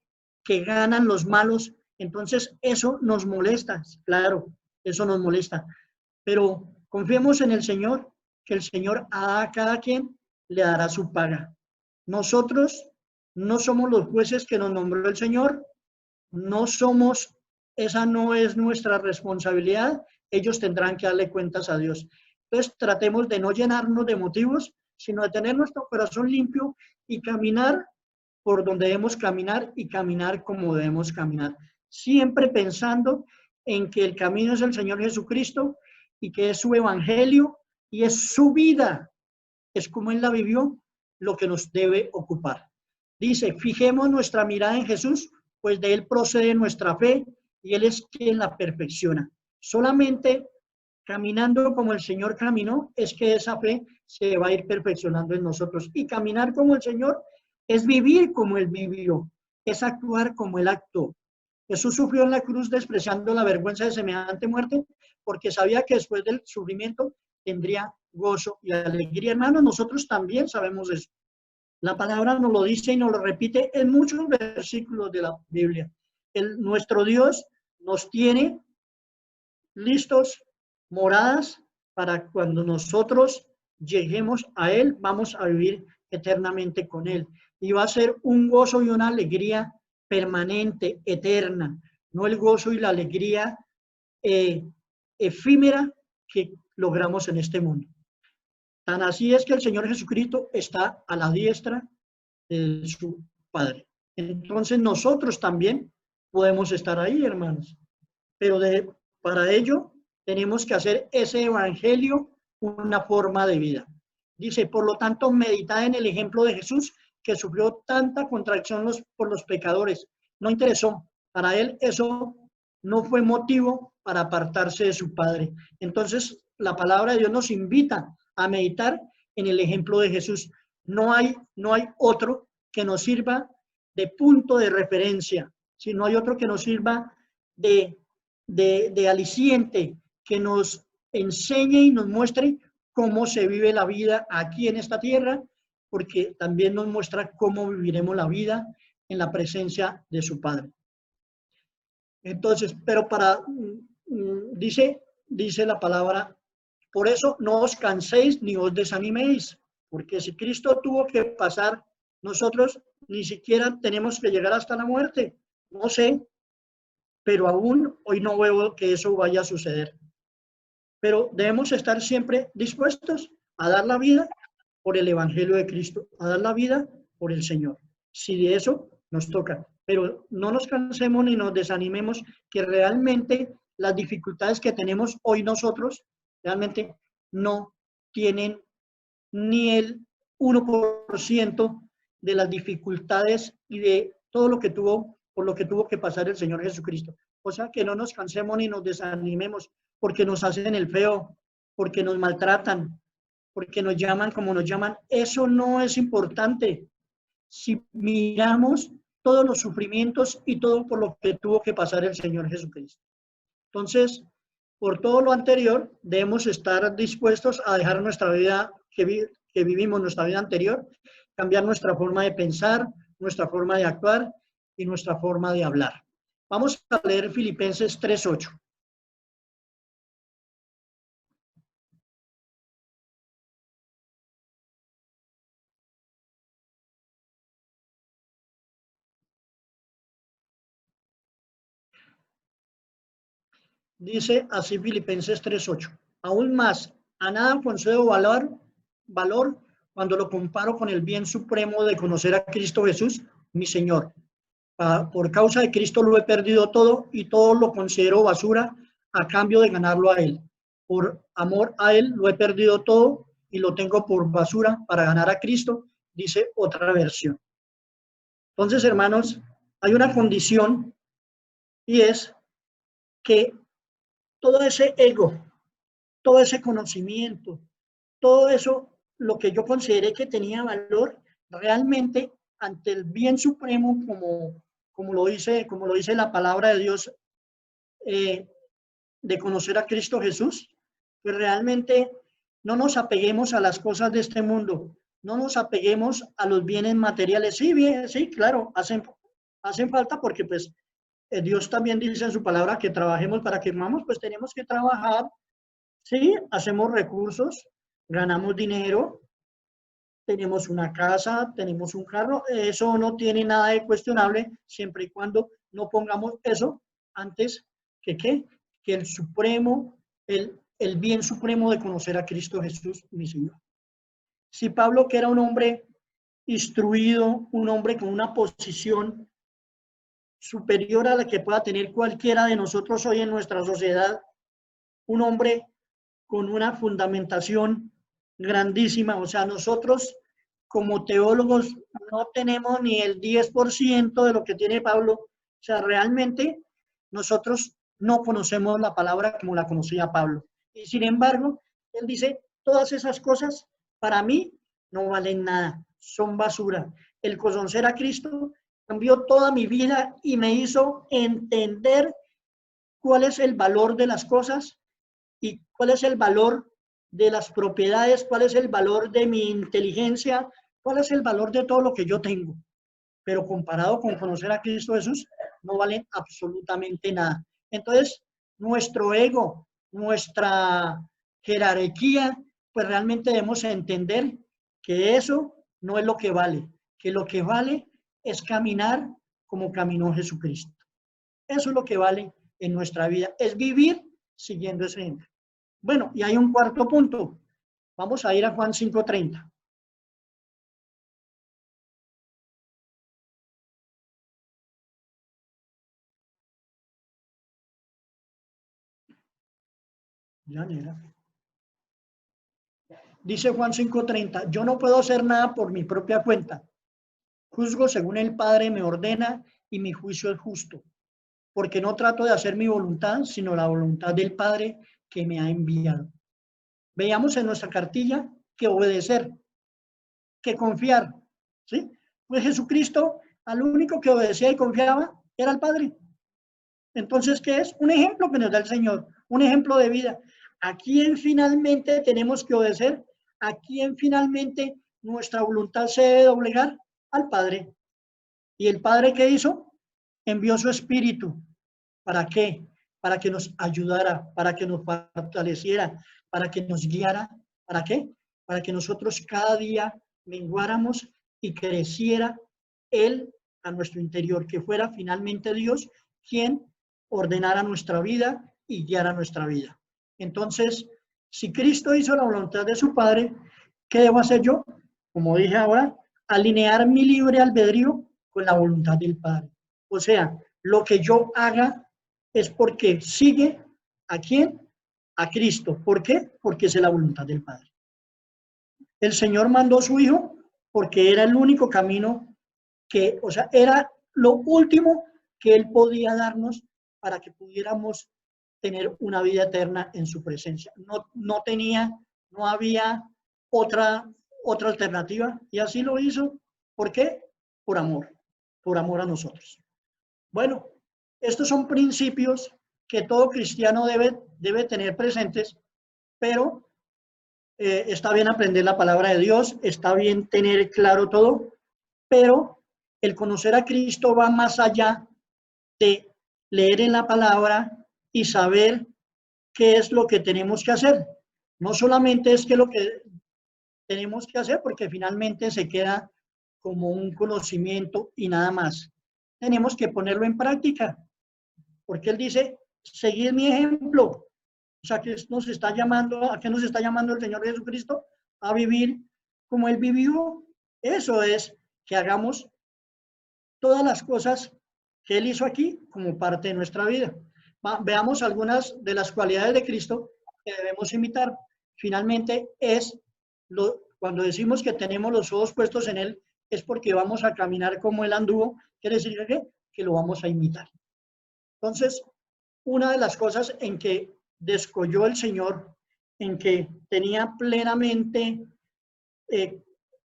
que ganan los malos. Entonces eso nos molesta, claro, eso nos molesta. Pero confiemos en el Señor, que el Señor a cada quien le dará su paga. Nosotros no somos los jueces que nos nombró el Señor, esa no es nuestra responsabilidad, ellos tendrán que darle cuentas a Dios. Entonces tratemos de no llenarnos de motivos, sino de tener nuestro corazón limpio y caminar por donde debemos caminar y caminar como debemos caminar. Siempre pensando en que el camino es el Señor Jesucristo y que es su evangelio y es su vida. Es como Él la vivió, lo que nos debe ocupar. Dice, fijemos nuestra mirada en Jesús, pues de Él procede nuestra fe y Él es quien la perfecciona. Solamente caminando como el Señor caminó, es que esa fe se va a ir perfeccionando en nosotros. Y caminar como el Señor es vivir como Él vivió, es actuar como Él actuó. Jesús sufrió en la cruz despreciando la vergüenza de semejante muerte, porque sabía que después del sufrimiento tendría gozo y alegría. Hermanos, nosotros también sabemos eso. La palabra nos lo dice y nos lo repite en muchos versículos de la Biblia. Nuestro Dios nos tiene listos, moradas, para cuando nosotros lleguemos a Él, vamos a vivir eternamente con Él. Y va a ser un gozo y una alegría permanente, eterna, no el gozo y la alegría efímera que logramos en este mundo. Tan así es que el Señor Jesucristo está a la diestra de su Padre. Entonces nosotros también podemos estar ahí, hermanos. Pero para ello tenemos que hacer ese evangelio una forma de vida. Dice, por lo tanto, meditad en el ejemplo de Jesús, que sufrió tanta contracción por los pecadores. No interesó. Para él eso no fue motivo para apartarse de su Padre. Entonces, la palabra de Dios nos invita a meditar en el ejemplo de Jesús. No hay otro que nos sirva de punto de referencia, si no hay otro que nos sirva de aliciente, que nos enseñe y nos muestre cómo se vive la vida aquí en esta tierra, porque también nos muestra cómo viviremos la vida en la presencia de su Padre. Entonces, pero dice la palabra, por eso no os canséis ni os desaniméis, porque si Cristo tuvo que pasar, nosotros ni siquiera tenemos que llegar hasta la muerte. No sé, pero aún hoy no veo que eso vaya a suceder. Pero debemos estar siempre dispuestos a dar la vida por el Evangelio de Cristo, a dar la vida por el Señor. Si de eso nos toca. Pero no nos cansemos ni nos desanimemos, que realmente las dificultades que tenemos hoy nosotros realmente no tienen ni el 1% de las dificultades y de todo lo que por lo que tuvo que pasar el Señor Jesucristo. O sea, que no nos cansemos ni nos desanimemos porque nos hacen el feo, porque nos maltratan, porque nos llaman como nos llaman. Eso no es importante. Si miramos todos los sufrimientos y todo por lo que tuvo que pasar el Señor Jesucristo. Entonces, por todo lo anterior, debemos estar dispuestos a dejar nuestra vida que vivimos, nuestra vida anterior, cambiar nuestra forma de pensar, nuestra forma de actuar y nuestra forma de hablar. Vamos a leer Filipenses 3:8. Dice así Filipenses 3:8. Aún más, a nada concedo valor cuando lo comparo con el bien supremo de conocer a Cristo Jesús, mi Señor. Por causa de Cristo lo he perdido todo y todo lo considero basura a cambio de ganarlo a Él. Por amor a Él lo he perdido todo y lo tengo por basura para ganar a Cristo, dice otra versión. Entonces, hermanos, hay una condición y es que todo ese ego, todo ese conocimiento, todo eso, lo que yo consideré que tenía valor, realmente ante el bien supremo, como lo dice la palabra de Dios, de conocer a Cristo Jesús, pues realmente no nos apeguemos a las cosas de este mundo, no nos apeguemos a los bienes materiales. Sí, bien, sí, claro, hacen falta porque pues Dios también dice en su palabra que trabajemos para que vivamos, pues tenemos que trabajar, sí, hacemos recursos, ganamos dinero, tenemos una casa, tenemos un carro, eso no tiene nada de cuestionable, siempre y cuando no pongamos eso antes que el supremo, el bien supremo de conocer a Cristo Jesús, mi Señor. Si Pablo, que era un hombre instruido, un hombre con una posición superior a la que pueda tener cualquiera de nosotros hoy en nuestra sociedad, un hombre con una fundamentación grandísima, o sea, nosotros como teólogos no tenemos ni el 10% de lo que tiene Pablo. O sea, realmente nosotros no conocemos la palabra como la conocía Pablo. Y sin embargo, él dice, todas esas cosas para mí no valen nada, son basura. El conocer a Cristo cambió toda mi vida y me hizo entender cuál es el valor de las cosas y cuál es el valor de las propiedades, cuál es el valor de mi inteligencia, cuál es el valor de todo lo que yo tengo. Pero comparado con conocer a Cristo Jesús, no valen absolutamente nada. Entonces, nuestro ego, nuestra jerarquía, pues realmente debemos entender que eso no es lo que vale, que lo que vale es caminar como caminó Jesucristo. Eso es lo que vale en nuestra vida, es vivir siguiendo ese ejemplo. Bueno, y hay un cuarto punto. Vamos a ir a Juan 5:30. Dice Juan 5:30, yo no puedo hacer nada por mi propia cuenta. Juzgo según el Padre me ordena y mi juicio es justo, porque no trato de hacer mi voluntad, sino la voluntad del Padre que me ha enviado. Veamos en nuestra cartilla que obedecer, que confiar, ¿sí? Pues Jesucristo, al único que obedecía y confiaba era el Padre. Entonces, ¿qué es? Un ejemplo que nos da el Señor, un ejemplo de vida. ¿A quién finalmente tenemos que obedecer? ¿A quién finalmente nuestra voluntad se debe doblegar? Al Padre. ¿Y el Padre qué hizo? Envió su Espíritu. ¿Para qué? Para que nos ayudara, para que nos fortaleciera, para que nos guiara. ¿Para qué? Para que nosotros cada día menguáramos y creciera Él a nuestro interior, que fuera finalmente Dios quien ordenara nuestra vida y guiara nuestra vida. Entonces, si Cristo hizo la voluntad de su Padre, ¿qué debo hacer yo? Como dije ahora, alinear mi libre albedrío con la voluntad del Padre. O sea, lo que yo haga es porque sigue ¿a quién? A Cristo. ¿Por qué? Porque es la voluntad del Padre. El Señor mandó a su Hijo porque era el único camino que, o sea, era lo último que Él podía darnos para que pudiéramos tener una vida eterna en su presencia. No había otra alternativa y así lo hizo. ¿Por qué? Por amor a nosotros. Bueno, estos son principios que todo cristiano debe tener presentes, pero está bien aprender la palabra de Dios, está bien tener claro todo, pero el conocer a Cristo va más allá de leer en la palabra y saber qué es lo que tenemos que hacer. No solamente es que lo que tenemos que hacer, porque finalmente se queda como un conocimiento y nada más. Tenemos que ponerlo en práctica, porque Él dice, seguid mi ejemplo. O sea, que nos está llamando, ¿a qué nos está llamando el Señor Jesucristo? A vivir como Él vivió. Eso es, que hagamos todas las cosas que Él hizo aquí como parte de nuestra vida. Veamos algunas de las cualidades de Cristo que debemos imitar. Finalmente, cuando decimos que tenemos los ojos puestos en Él, es porque vamos a caminar como Él anduvo, quiere decir que lo vamos a imitar. Entonces, una de las cosas en que descolló el Señor, en que tenía plenamente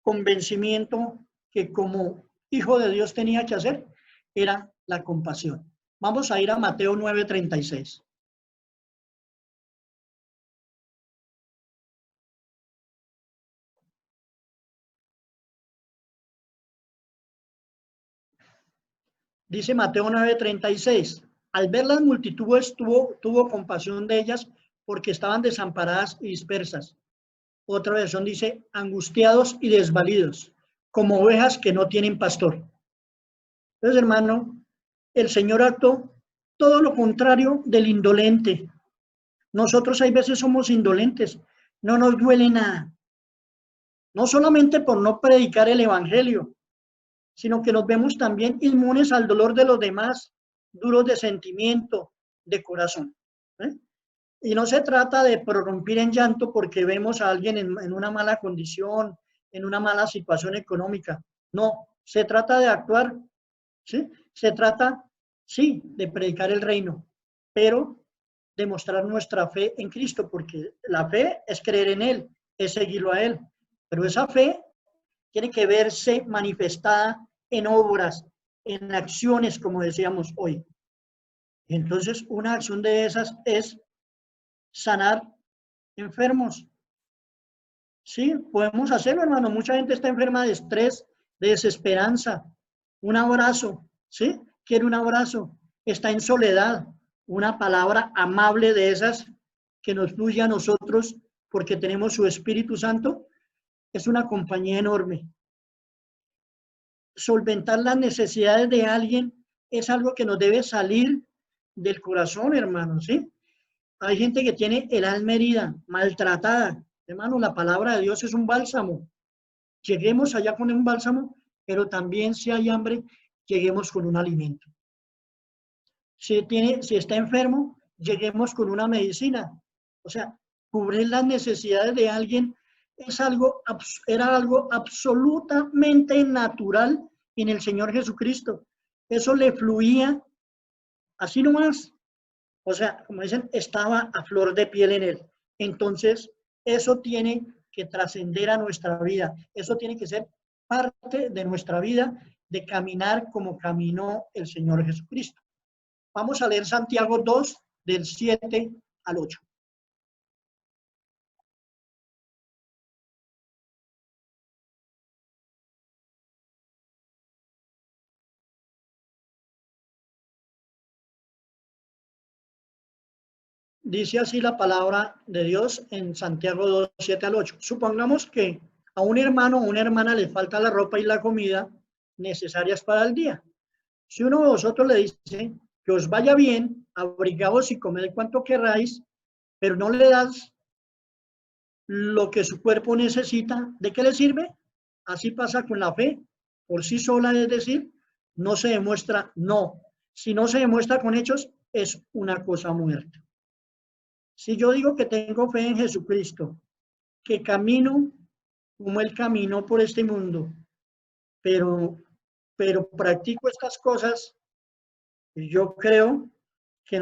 convencimiento que como hijo de Dios tenía que hacer, era la compasión. Vamos a ir a Mateo 9:36. Dice Mateo 9:36. Al ver las multitudes tuvo compasión de ellas porque estaban desamparadas y dispersas. Otra versión dice, angustiados y desvalidos, como ovejas que no tienen pastor. Entonces, hermano, el Señor actuó todo lo contrario del indolente. Nosotros hay veces somos indolentes, no nos duele nada. No solamente por no predicar el evangelio, sino que nos vemos también inmunes al dolor de los demás, duros de sentimiento, de corazón. Y no se trata de prorrumpir en llanto porque vemos a alguien en una mala condición, en una mala situación económica. No, se trata de actuar, ¿sí? Se trata, sí, de predicar el reino, pero de mostrar nuestra fe en Cristo, porque la fe es creer en Él, es seguirlo a Él. Pero esa fe tiene que verse manifestada en obras, en acciones, como decíamos hoy. Entonces, una acción de esas es sanar enfermos. Sí, podemos hacerlo, hermano. Mucha gente está enferma de estrés, de desesperanza. Un abrazo, ¿sí? Quiere un abrazo. Está en soledad. Una palabra amable de esas que nos fluye a nosotros porque tenemos su Espíritu Santo es una compañía enorme. Solventar las necesidades de alguien es algo que nos debe salir del corazón, hermano, ¿sí? Hay gente que tiene el alma herida, maltratada. Hermano, la palabra de Dios es un bálsamo. Lleguemos allá con un bálsamo, pero también si hay hambre, lleguemos con un alimento. Si está enfermo, lleguemos con una medicina. O sea, cubrir las necesidades de alguien era algo absolutamente natural en el Señor Jesucristo. Eso le fluía así nomás. O sea, como dicen, estaba a flor de piel en él. Entonces, eso tiene que trascender a nuestra vida. Eso tiene que ser parte de nuestra vida, de caminar como caminó el Señor Jesucristo. Vamos a leer Santiago 2, del 7 al 8. Dice así la palabra de Dios en Santiago 2, 7 al 8. Supongamos que a un hermano o una hermana le falta la ropa y la comida necesarias para el día. Si uno de vosotros le dice que os vaya bien, abrigaos y comed cuanto queráis, pero no le das lo que su cuerpo necesita, ¿de qué le sirve? Así pasa con la fe, por sí sola, es decir, no se demuestra, no. Si no se demuestra con hechos, es una cosa muerta. Si yo digo que tengo fe en Jesucristo, que camino como Él caminó por este mundo, pero practico estas cosas, yo creo que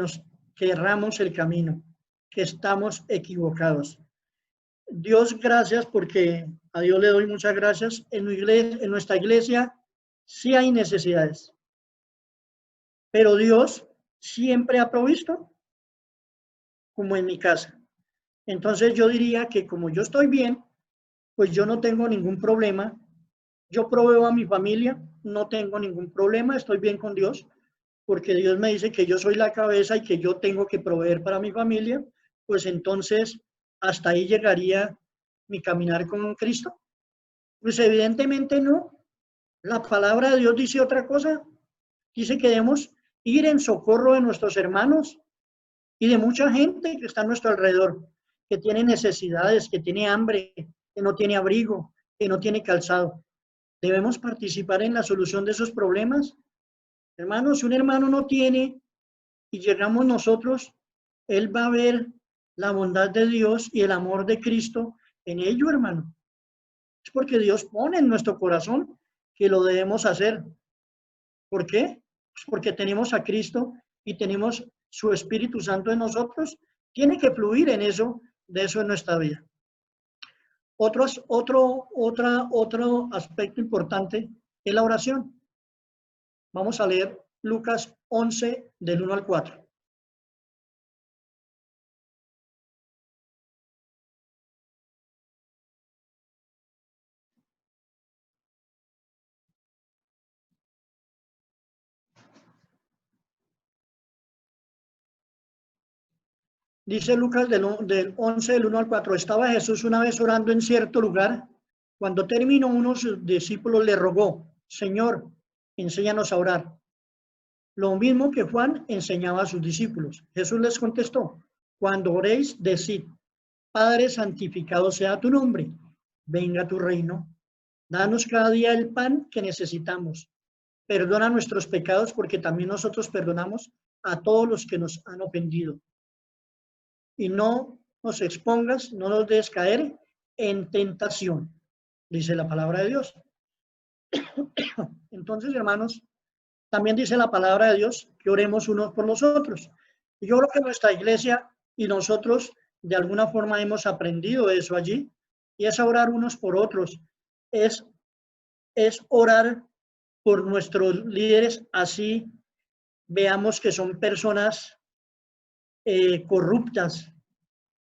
erramos el camino, que estamos equivocados. Dios, gracias, porque a Dios le doy muchas gracias. En nuestra iglesia sí hay necesidades, pero Dios siempre ha provisto, como en mi casa. Entonces yo diría que como yo estoy bien, pues yo no tengo ningún problema. Yo proveo a mi familia, no tengo ningún problema, estoy bien con Dios, porque Dios me dice que yo soy la cabeza y que yo tengo que proveer para mi familia, pues entonces hasta ahí llegaría mi caminar con Cristo. Pues evidentemente no. La palabra de Dios dice otra cosa. Dice que debemos ir en socorro de nuestros hermanos y de mucha gente que está a nuestro alrededor, que tiene necesidades, que tiene hambre, que no tiene abrigo, que no tiene calzado. Debemos participar en la solución de esos problemas. Hermanos, si un hermano no tiene y llegamos nosotros, él va a ver la bondad de Dios y el amor de Cristo en ello, hermano. Es porque Dios pone en nuestro corazón que lo debemos hacer. ¿Por qué? Pues porque tenemos a Cristo y tenemos su Espíritu Santo en nosotros. Tiene que fluir en eso, de eso en nuestra vida. Otro aspecto importante es la oración. Vamos a leer Lucas 11, del 1 al 4. Dice Lucas del 11, del 1 al 4. Estaba Jesús una vez orando en cierto lugar. Cuando terminó, uno de sus discípulos le rogó: Señor, enséñanos a orar. Lo mismo que Juan enseñaba a sus discípulos. Jesús les contestó: cuando oréis, decid: Padre, santificado sea tu nombre, venga tu reino. Danos cada día el pan que necesitamos. Perdona nuestros pecados, porque también nosotros perdonamos a todos los que nos han ofendido. Y no nos expongas, no nos dejes caer en tentación. dice la palabra de Dios. Entonces, hermanos, también dice la palabra de Dios que oremos unos por los otros. Y yo creo que nuestra iglesia y nosotros de alguna forma hemos aprendido eso allí, y es orar unos por otros, es orar por nuestros líderes, así veamos que son personas corruptas,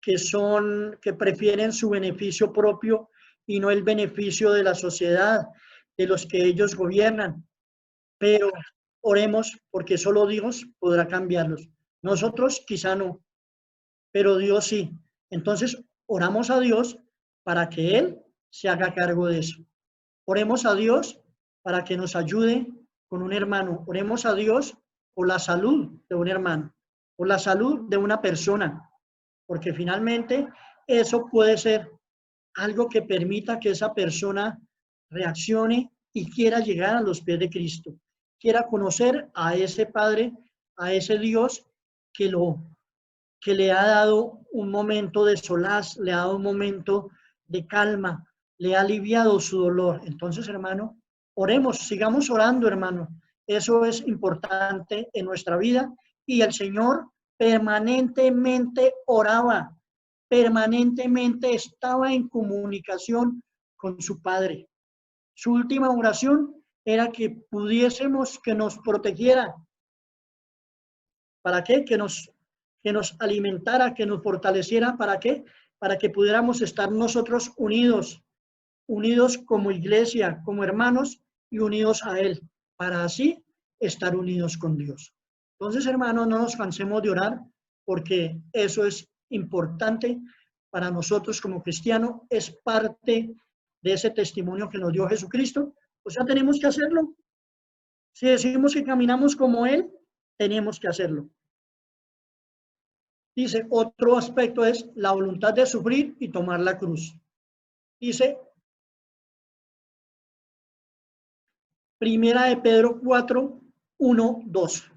que prefieren su beneficio propio y no el beneficio de la sociedad, de los que ellos gobiernan. Pero oremos porque solo Dios podrá cambiarlos. Nosotros quizá no, pero Dios sí. Entonces oramos a Dios para que Él se haga cargo de eso. Oremos a Dios para que nos ayude con un hermano. Oremos a Dios por la salud de un hermano, por la salud de una persona, porque finalmente eso puede ser algo que permita que esa persona reaccione y quiera llegar a los pies de Cristo, quiera conocer a ese Padre, a ese Dios que le ha dado un momento de solaz, le ha dado un momento de calma, le ha aliviado su dolor. Entonces, hermano, oremos, sigamos orando, hermano. Eso es importante en nuestra vida. Y el Señor permanentemente oraba, permanentemente estaba en comunicación con su Padre. Su última oración era que pudiésemos, que nos protegiera. ¿Para qué? Que nos alimentara, que nos fortaleciera. ¿Para qué? Para que pudiéramos estar nosotros unidos, unidos como iglesia, como hermanos y unidos a Él, para así estar unidos con Dios. Entonces, hermanos, no nos cansemos de orar, porque eso es importante para nosotros como cristianos, es parte de ese testimonio que nos dio Jesucristo. O sea, tenemos que hacerlo. Si decimos que caminamos como Él, tenemos que hacerlo. Dice, otro aspecto es la voluntad de sufrir y tomar la cruz. Dice, Primera de Pedro 4, 1, 2.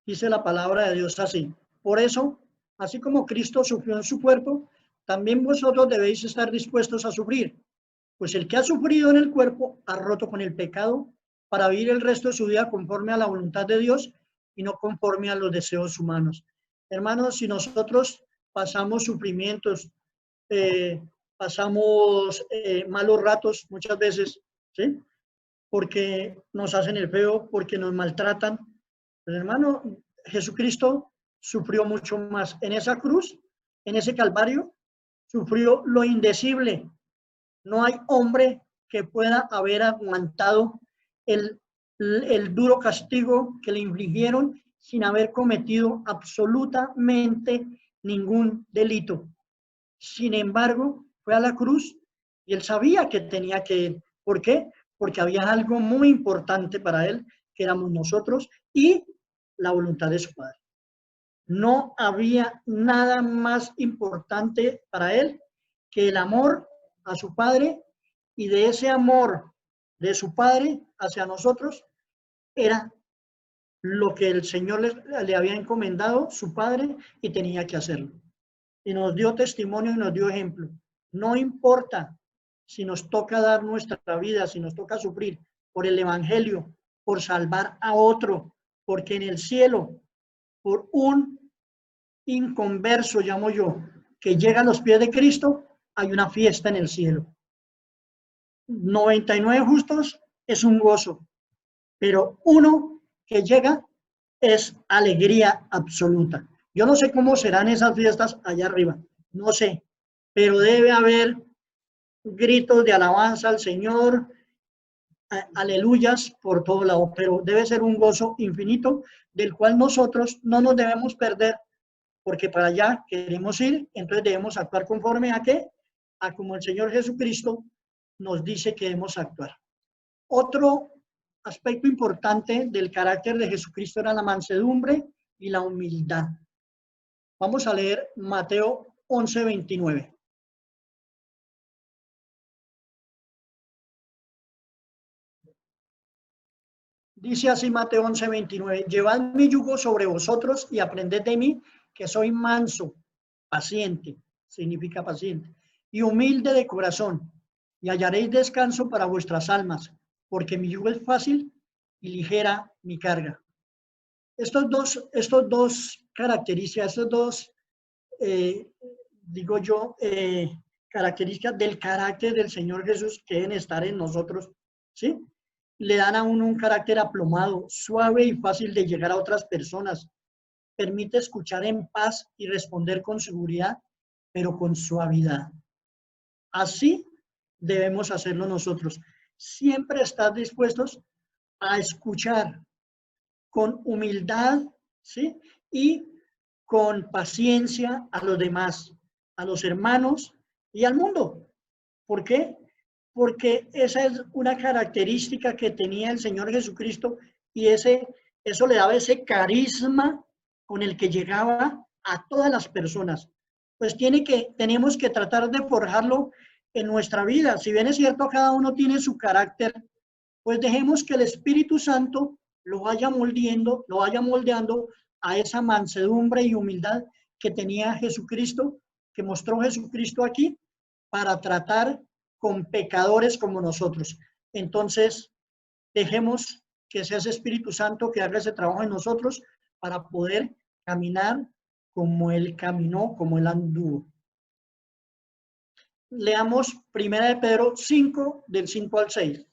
Dice la palabra de Dios así. Por eso, así como Cristo sufrió en su cuerpo, también vosotros debéis estar dispuestos a sufrir. Pues el que ha sufrido en el cuerpo ha roto con el pecado para vivir el resto de su vida conforme a la voluntad de Dios y no conforme a los deseos humanos. Hermanos, si nosotros pasamos sufrimientos, pasamos malos ratos muchas veces, ¿sí? Porque nos hacen el feo, porque nos maltratan. Pues, hermano, Jesucristo sufrió mucho más. En esa cruz, en ese Calvario, sufrió lo indecible. No hay hombre que pueda haber aguantado el duro castigo que le infligieron sin haber cometido absolutamente ningún delito. Sin embargo, fue a la cruz y él sabía que tenía que ir. ¿Por qué? Porque había algo muy importante para él, que éramos nosotros y la voluntad de su Padre. No había nada más importante para él que el amor a su Padre, y de ese amor de su Padre hacia nosotros era lo que el Señor le había encomendado su Padre y tenía que hacerlo. Y nos dio testimonio y nos dio ejemplo. No importa si nos toca dar nuestra vida, si nos toca sufrir por el Evangelio, por salvar a otro, porque en el cielo, por un inconverso, llamo yo, que llega a los pies de Cristo, hay una fiesta en el cielo. 99 justos es un gozo, pero uno que llega es alegría absoluta. Yo no sé cómo serán esas fiestas allá arriba, no sé, pero debe haber gritos de alabanza al Señor, aleluyas por todo lado, pero debe ser un gozo infinito del cual nosotros no nos debemos perder, porque para allá queremos ir. Entonces debemos actuar conforme a qué, a como el Señor Jesucristo nos dice que debemos actuar. Otro aspecto importante del carácter de Jesucristo era la mansedumbre y la humildad. Vamos a leer Mateo 11, 29. Dice así Mateo 11:29, llevad mi yugo sobre vosotros y aprended de mí, que soy manso, paciente, significa paciente, y humilde de corazón, y hallaréis descanso para vuestras almas, porque mi yugo es fácil y ligera mi carga. Estos dos características, digo yo, características del carácter del Señor Jesús que deben estar en nosotros, ¿sí? Le dan a uno un carácter aplomado, suave y fácil de llegar a otras personas. Permite escuchar en paz y responder con seguridad, pero con suavidad. Así debemos hacerlo nosotros. Siempre estar dispuestos a escuchar con humildad, ¿sí? Y con paciencia a los demás, a los hermanos y al mundo. ¿Por qué? Porque esa es una característica que tenía el Señor Jesucristo y eso le daba ese carisma con el que llegaba a todas las personas. Pues tenemos que tratar de forjarlo en nuestra vida. Si bien es cierto, cada uno tiene su carácter, pues dejemos que el Espíritu Santo lo vaya moldeando a esa mansedumbre y humildad que tenía Jesucristo, que mostró Jesucristo aquí, para tratar con pecadores como nosotros. Entonces, dejemos que sea ese Espíritu Santo que haga ese trabajo en nosotros para poder caminar como Él caminó, como Él anduvo. Leamos 1 de Pedro 5, del 5 al 6.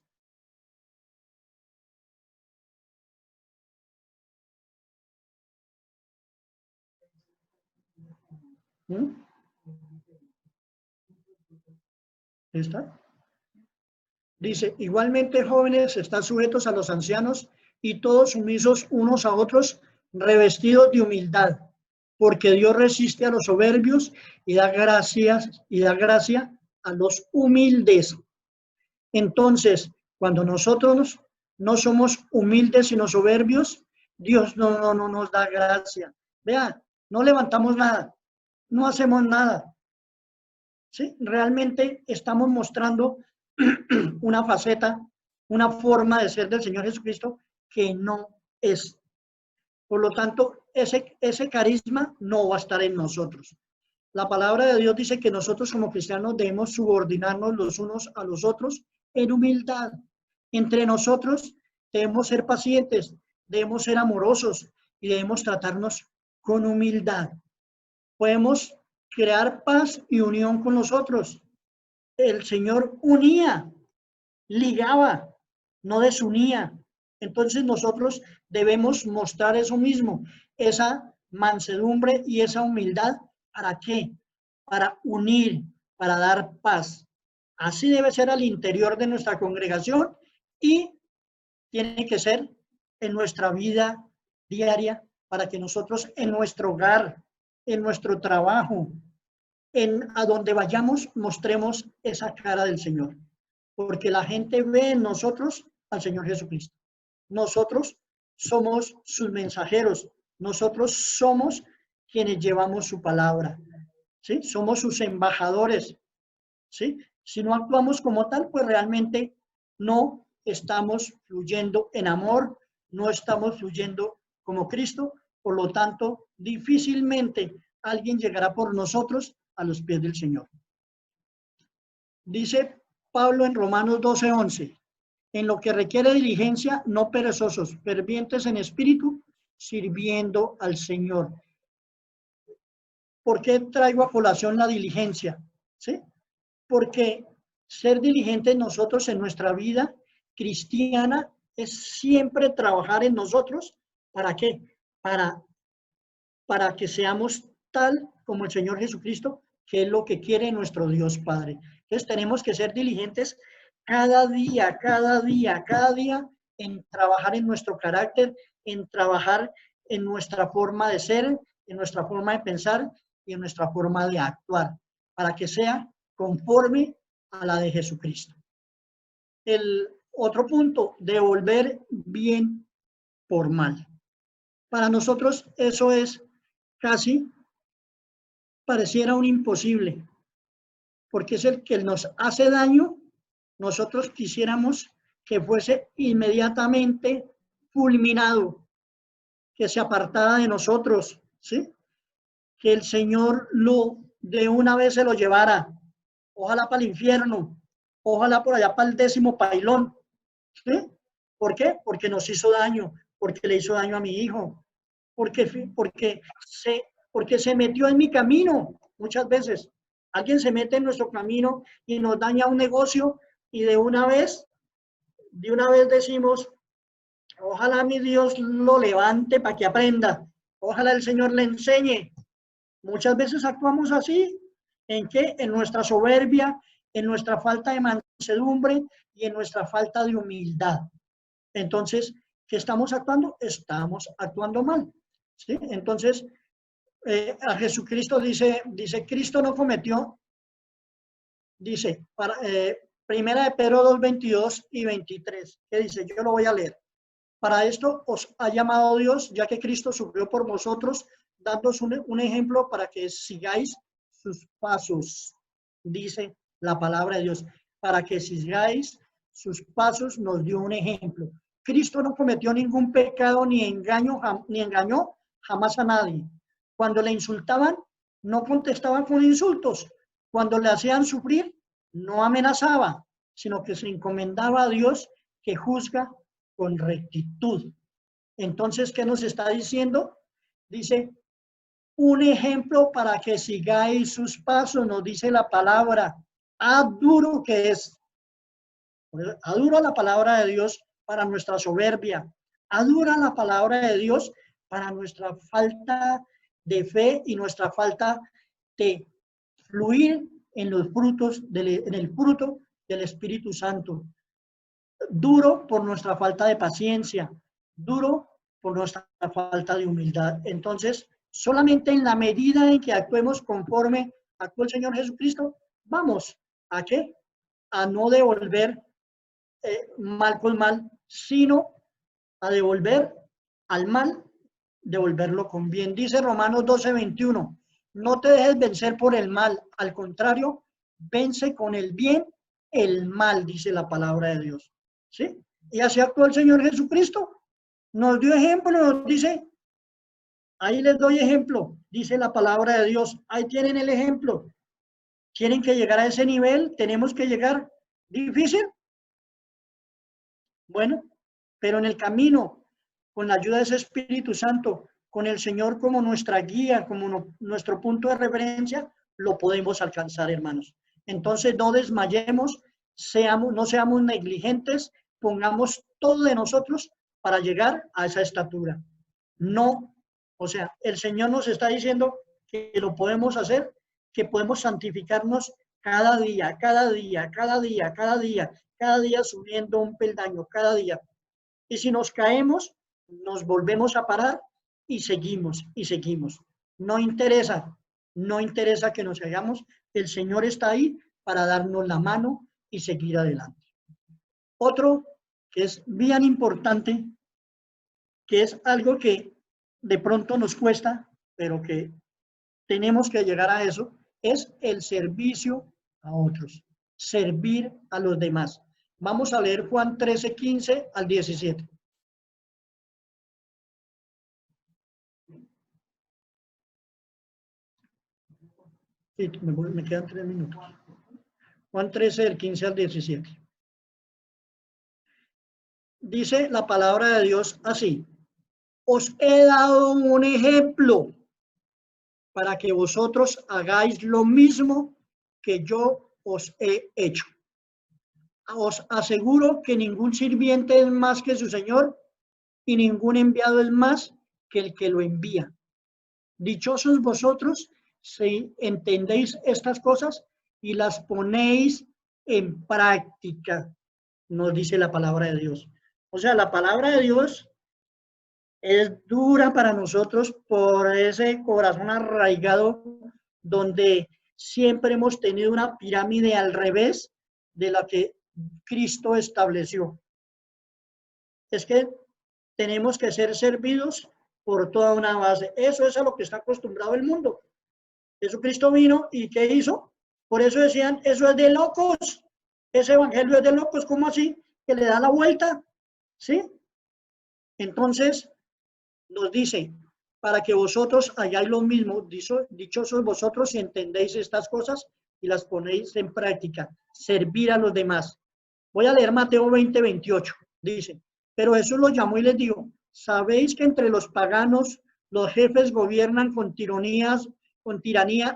¿Está? Dice, igualmente jóvenes, están sujetos a los ancianos y todos sumisos unos a otros, revestidos de humildad, porque Dios resiste a los soberbios y da gracia a los humildes. Entonces, cuando nosotros no somos humildes sino soberbios, Dios no nos da gracia. Vean, no levantamos nada, no hacemos nada. ¿Sí? Realmente estamos mostrando una faceta, una forma de ser del Señor Jesucristo que no es. Por lo tanto, ese carisma no va a estar en nosotros. La palabra de Dios dice que nosotros como cristianos debemos subordinarnos los unos a los otros en humildad. Entre nosotros debemos ser pacientes, debemos ser amorosos y debemos tratarnos con humildad. Podemos crear paz y unión con los otros. El Señor unía, ligaba, no desunía. Entonces nosotros debemos mostrar eso mismo, esa mansedumbre y esa humildad. ¿Para qué? Para unir, para dar paz. Así debe ser al interior de nuestra congregación y tiene que ser en nuestra vida diaria para que nosotros en nuestro hogar, en nuestro trabajo, a donde vayamos, mostremos esa cara del Señor. Porque la gente ve en nosotros al Señor Jesucristo. Nosotros somos sus mensajeros. Nosotros somos quienes llevamos su palabra. ¿Sí? Somos sus embajadores. ¿Sí? Si no actuamos como tal, pues realmente no estamos fluyendo en amor, no estamos fluyendo como Cristo. Por lo tanto, difícilmente alguien llegará por nosotros a los pies del Señor. Dice Pablo en Romanos 12:11, en lo que requiere diligencia, no perezosos, fervientes en espíritu, sirviendo al Señor. ¿Por qué traigo a colación la diligencia? ¿Sí? Porque ser diligentes nosotros en nuestra vida cristiana es siempre trabajar en nosotros. ¿Para qué? Para que seamos tal como el Señor Jesucristo, que es lo que quiere nuestro Dios Padre. Entonces tenemos que ser diligentes cada día en trabajar en nuestro carácter, en trabajar en nuestra forma de ser, en nuestra forma de pensar y en nuestra forma de actuar, para que sea conforme a la de Jesucristo. El otro punto, devolver bien por mal. Para nosotros eso es casi pareciera un imposible, porque es el que nos hace daño. Nosotros quisiéramos que fuese inmediatamente fulminado, que se apartara de nosotros, ¿sí? Que el Señor lo de una vez se lo llevara, ojalá para el infierno, ojalá por allá para el 10º pailón, ¿sí? ¿Por qué? Porque nos hizo daño, porque le hizo daño a mi hijo, porque se metió en mi camino muchas veces. Alguien se mete en nuestro camino y nos daña un negocio y de una vez decimos, ojalá mi Dios lo levante para que aprenda, ojalá el Señor le enseñe. Muchas veces actuamos así. ¿En qué? En nuestra soberbia, en nuestra falta de mansedumbre y en nuestra falta de humildad. Entonces, ¿qué estamos actuando? Estamos actuando mal, ¿sí? Entonces, a Jesucristo dice, Cristo no cometió, dice, primera de Pedro 2, 22 y 23, que dice, yo lo voy a leer. Para esto os ha llamado Dios, ya que Cristo sufrió por vosotros, dándoos un ejemplo para que sigáis sus pasos, dice la palabra de Dios. Para que sigáis sus pasos nos dio un ejemplo. Cristo no cometió ningún pecado ni engañó jamás a nadie. Cuando le insultaban, no contestaba con insultos. Cuando le hacían sufrir, no amenazaba, sino que se encomendaba a Dios, que juzga con rectitud. Entonces, ¿qué nos está diciendo? Dice, un ejemplo para que sigáis sus pasos, nos dice la palabra. Duro que es. Dura la palabra de Dios para nuestra soberbia. Dura la palabra de Dios para nuestra falta de fe y nuestra falta de fluir en los frutos, en el fruto del Espíritu Santo. Duro por nuestra falta de paciencia, duro por nuestra falta de humildad. Entonces, solamente en la medida en que actuemos conforme actuó el Señor Jesucristo, vamos a ¿qué? A no devolver mal con mal, sino a devolver al mal, devolverlo con bien. Dice Romanos 12, 21, no te dejes vencer por el mal, al contrario, vence con el bien el mal, dice la palabra de Dios. ¿Sí? Y así actuó el Señor Jesucristo. Nos dio ejemplo, nos dice, ahí les doy ejemplo, dice la palabra de Dios, ahí tienen el ejemplo. ¿Quieren que llegar a ese nivel? ¿Tenemos que llegar? ¿Difícil? Bueno, pero en el camino, con la ayuda de ese Espíritu Santo, con el Señor como nuestra guía, como nuestro punto de referencia, lo podemos alcanzar, hermanos. Entonces, no desmayemos, no seamos negligentes, pongamos todo de nosotros para llegar a esa estatura. No, o sea, el Señor nos está diciendo que lo podemos hacer, que podemos santificarnos cada día, cada día, cada día, cada día, cada día subiendo un peldaño, cada día. Y si nos caemos, nos volvemos a parar y seguimos y seguimos. No interesa que nos hagamos, el Señor está ahí para darnos la mano y seguir adelante. Otro que es bien importante, que es algo que de pronto nos cuesta, pero que tenemos que llegar a eso, es el servicio a otros, servir a los demás. Vamos a leer Juan 13, 15 al 17. Sí, me quedan 3 minutos. Juan 13, del 15 al 17. Dice la palabra de Dios así: os he dado un ejemplo para que vosotros hagáis lo mismo que yo os he hecho. Os aseguro que ningún sirviente es más que su señor y ningún enviado es más que el que lo envía. Dichosos vosotros si entendéis estas cosas y las ponéis en práctica, nos dice la palabra de Dios. O sea, la palabra de Dios es dura para nosotros por ese corazón arraigado donde siempre hemos tenido una pirámide al revés de la que Cristo estableció. Es que tenemos que ser servidos por toda una base. Eso es a lo que está acostumbrado el mundo. Jesucristo vino y ¿qué hizo? Por eso decían, eso es de locos. Ese evangelio es de locos. ¿Cómo así? Que le da la vuelta. ¿Sí? Entonces, nos dice, para que vosotros hagáis lo mismo, dichosos vosotros si entendéis estas cosas y las ponéis en práctica, servir a los demás. Voy a leer Mateo 20, 28, dice, pero Jesús los llamó y les dijo, ¿sabéis que entre los paganos los jefes gobiernan con tiranía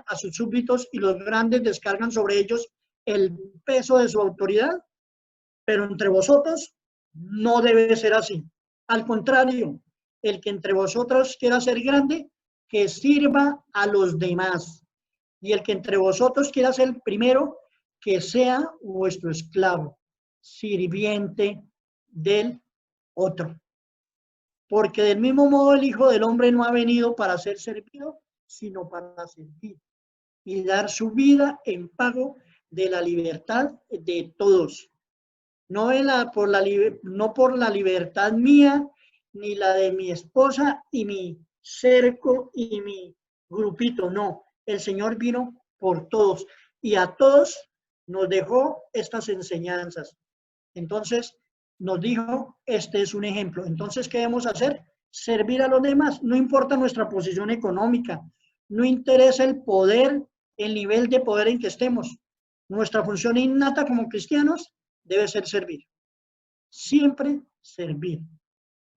a sus súbditos y los grandes descargan sobre ellos el peso de su autoridad? Pero entre vosotros no debe ser así. Al contrario, el que entre vosotros quiera ser grande, que sirva a los demás. Y el que entre vosotros quiera ser el primero, que sea vuestro esclavo, sirviente del otro. Porque del mismo modo el Hijo del Hombre no ha venido para ser servido, sino para servir y dar su vida en pago de la libertad de todos. No por la libertad mía, ni la de mi esposa y mi cerco y mi grupito, no. El Señor vino por todos y a todos nos dejó estas enseñanzas. Entonces, nos dijo, este es un ejemplo. Entonces, ¿qué debemos hacer? Servir a los demás. No importa nuestra posición económica, no interesa el poder, el nivel de poder en que estemos. Nuestra función innata como cristianos debe ser servir. Siempre servir.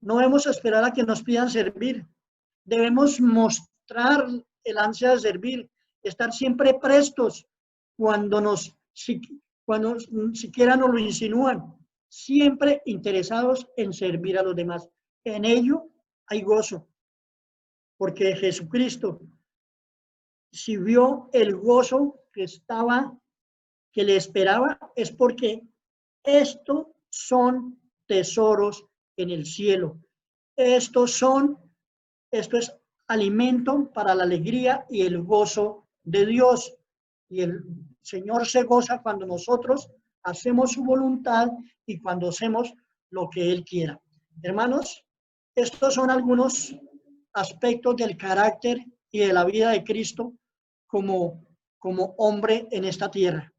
No debemos esperar a que nos pidan servir. Debemos mostrar el ansia de servir, estar siempre prestos cuando siquiera nos lo insinúan. Siempre interesados en servir a los demás. En ello hay gozo, porque Jesucristo, si vio el gozo que le esperaba, es porque estos son tesoros en el cielo. Esto es alimento para la alegría y el gozo de Dios. Y el Señor se goza cuando nosotros hacemos su voluntad y cuando hacemos lo que Él quiera. Hermanos, estos son algunos aspectos del carácter y de la vida de Cristo como hombre en esta tierra.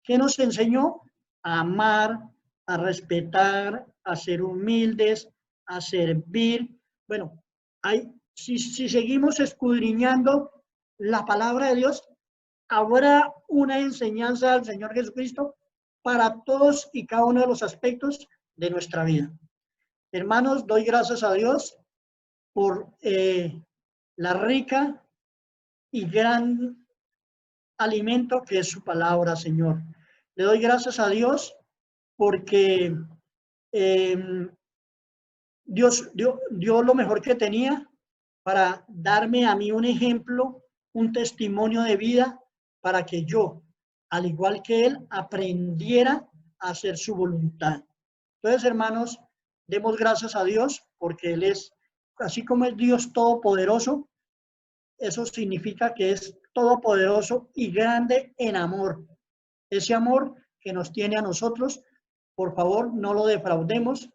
¿Qué nos enseñó? A amar, a respetar, a ser humildes, a servir. Bueno, si seguimos escudriñando la palabra de Dios, habrá una enseñanza del Señor Jesucristo para todos y cada uno de los aspectos de nuestra vida. Hermanos, doy gracias a Dios por la rica y gran alimento que es su palabra, Señor. Le doy gracias a Dios porque Dios dio lo mejor que tenía para darme a mí un ejemplo, un testimonio de vida para que yo, al igual que Él, aprendiera a hacer su voluntad. Entonces, hermanos, demos gracias a Dios porque Él es, así como es Dios todopoderoso, eso significa que es todopoderoso y grande en amor. Ese amor que nos tiene a nosotros, por favor, no lo defraudemos.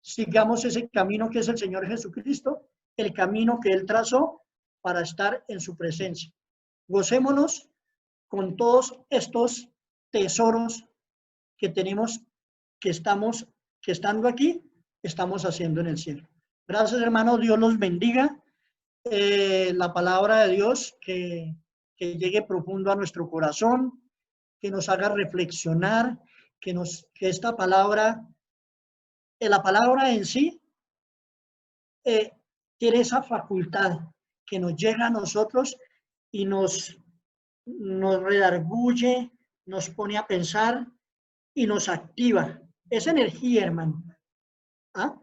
Sigamos ese camino que es el Señor Jesucristo, el camino que Él trazó para estar en su presencia. Gocémonos con todos estos tesoros que tenemos, que estando aquí, estamos haciendo en el cielo. Gracias, hermanos. Dios los bendiga. La palabra de Dios que llegue profundo a nuestro corazón, que nos haga reflexionar, que esta palabra, la palabra en sí, tiene esa facultad que nos llega a nosotros y nos redarguye, nos pone a pensar y nos activa. Es energía, hermano. ¿Ah?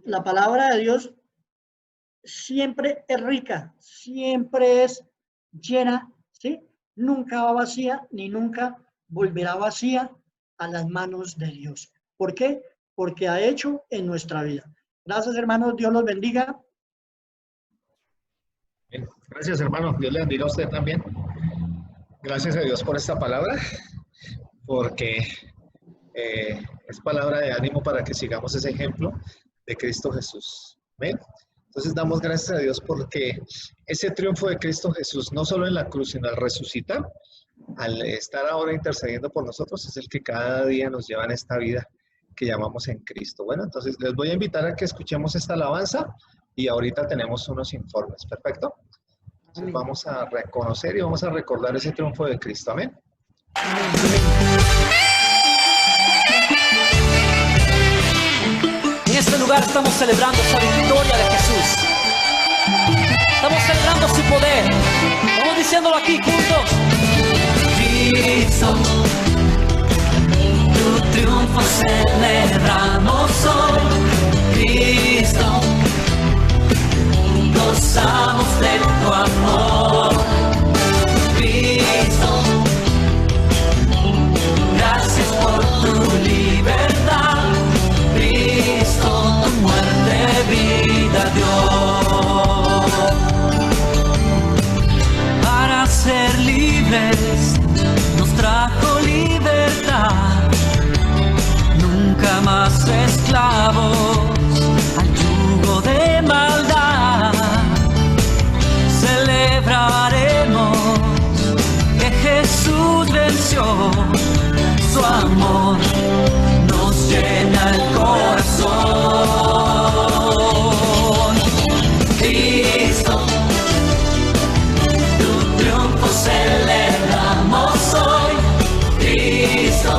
La palabra de Dios siempre es rica, siempre es llena, ¿sí? Nunca va vacía ni nunca volverá vacía a las manos de Dios. ¿Por qué? Porque ha hecho en nuestra vida. Gracias, hermanos. Dios los bendiga. Bien. Gracias, hermano. Dios le bendiga a usted también. Gracias a Dios por esta palabra, porque es palabra de ánimo para que sigamos ese ejemplo de Cristo Jesús. ¿Ven? Entonces damos gracias a Dios porque ese triunfo de Cristo Jesús, no solo en la cruz, sino al resucitar, al estar ahora intercediendo por nosotros, es el que cada día nos lleva en esta vida que llamamos en Cristo. Bueno, entonces les voy a invitar a que escuchemos esta alabanza y ahorita tenemos unos informes. Perfecto. Entonces vamos a reconocer y vamos a recordar ese triunfo de Cristo. Amén. En este lugar estamos celebrando esa victoria de Jesús. Estamos celebrando su poder. Vamos diciéndolo aquí juntos. Cristo, tu triunfo celebramos hoy. Cristo, gozamos de tu amor. Cristo, gracias por tu libertad. Cristo, tu muerte, vida dio. Para ser libres nos trajo libertad. Nunca más esclavos al yugo de maldad. Celebraremos que Jesús venció. Su amor nos llena el corazón. Cristo, tu triunfo celebramos hoy. Cristo,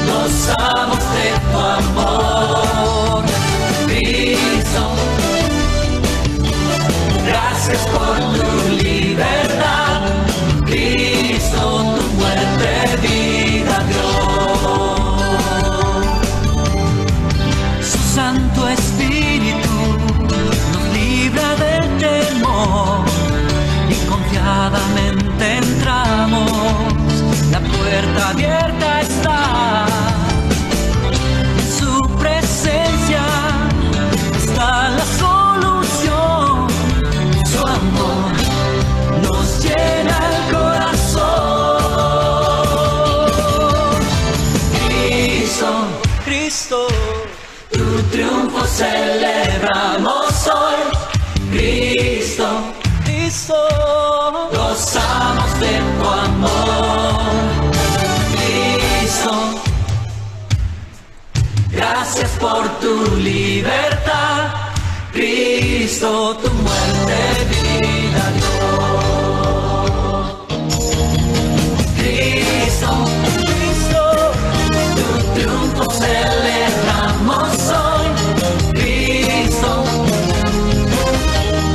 gozamos de tu amor. Cristo, gracias por tu libertad. Cristo, tu muerte, vida dio. Su Santo Espíritu nos libra del temor y confiadamente entramos. La puerta abierta está. En su presencia está la solución. Su amor nos llena el corazón. Cristo, Cristo, tu triunfo celebramos hoy. Cristo, Cristo, gozamos de tu amor. Cristo, gracias por tu libertad. Cristo, tu muerte, vida dio. Cristo, Cristo, tu triunfo celebramos hoy. Cristo,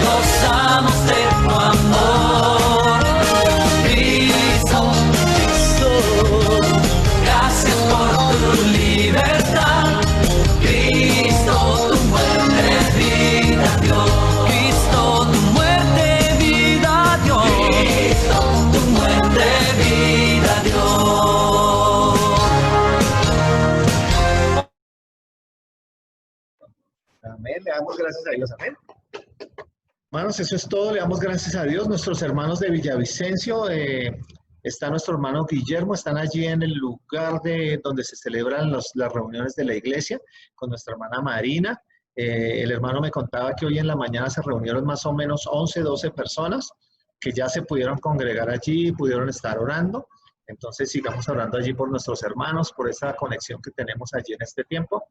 gozamos de tu amor. Cristo, Cristo, gracias por tu libertad. Cristo, tu muerte, vida dio. Cristo, tu muerte, vida dio. Cristo, tu muerte, vida dio. Amén, le damos gracias a Dios, amén. Hermanos, eso es todo, le damos gracias a Dios. Nuestros hermanos de Villavicencio, está nuestro hermano Guillermo, están allí en el lugar donde se celebran las reuniones de la iglesia, con nuestra hermana Marina. El hermano me contaba que hoy en la mañana se reunieron más o menos 11, 12 personas que ya se pudieron congregar allí, pudieron estar orando. Entonces sigamos orando allí por nuestros hermanos, por esa conexión que tenemos allí en este tiempo.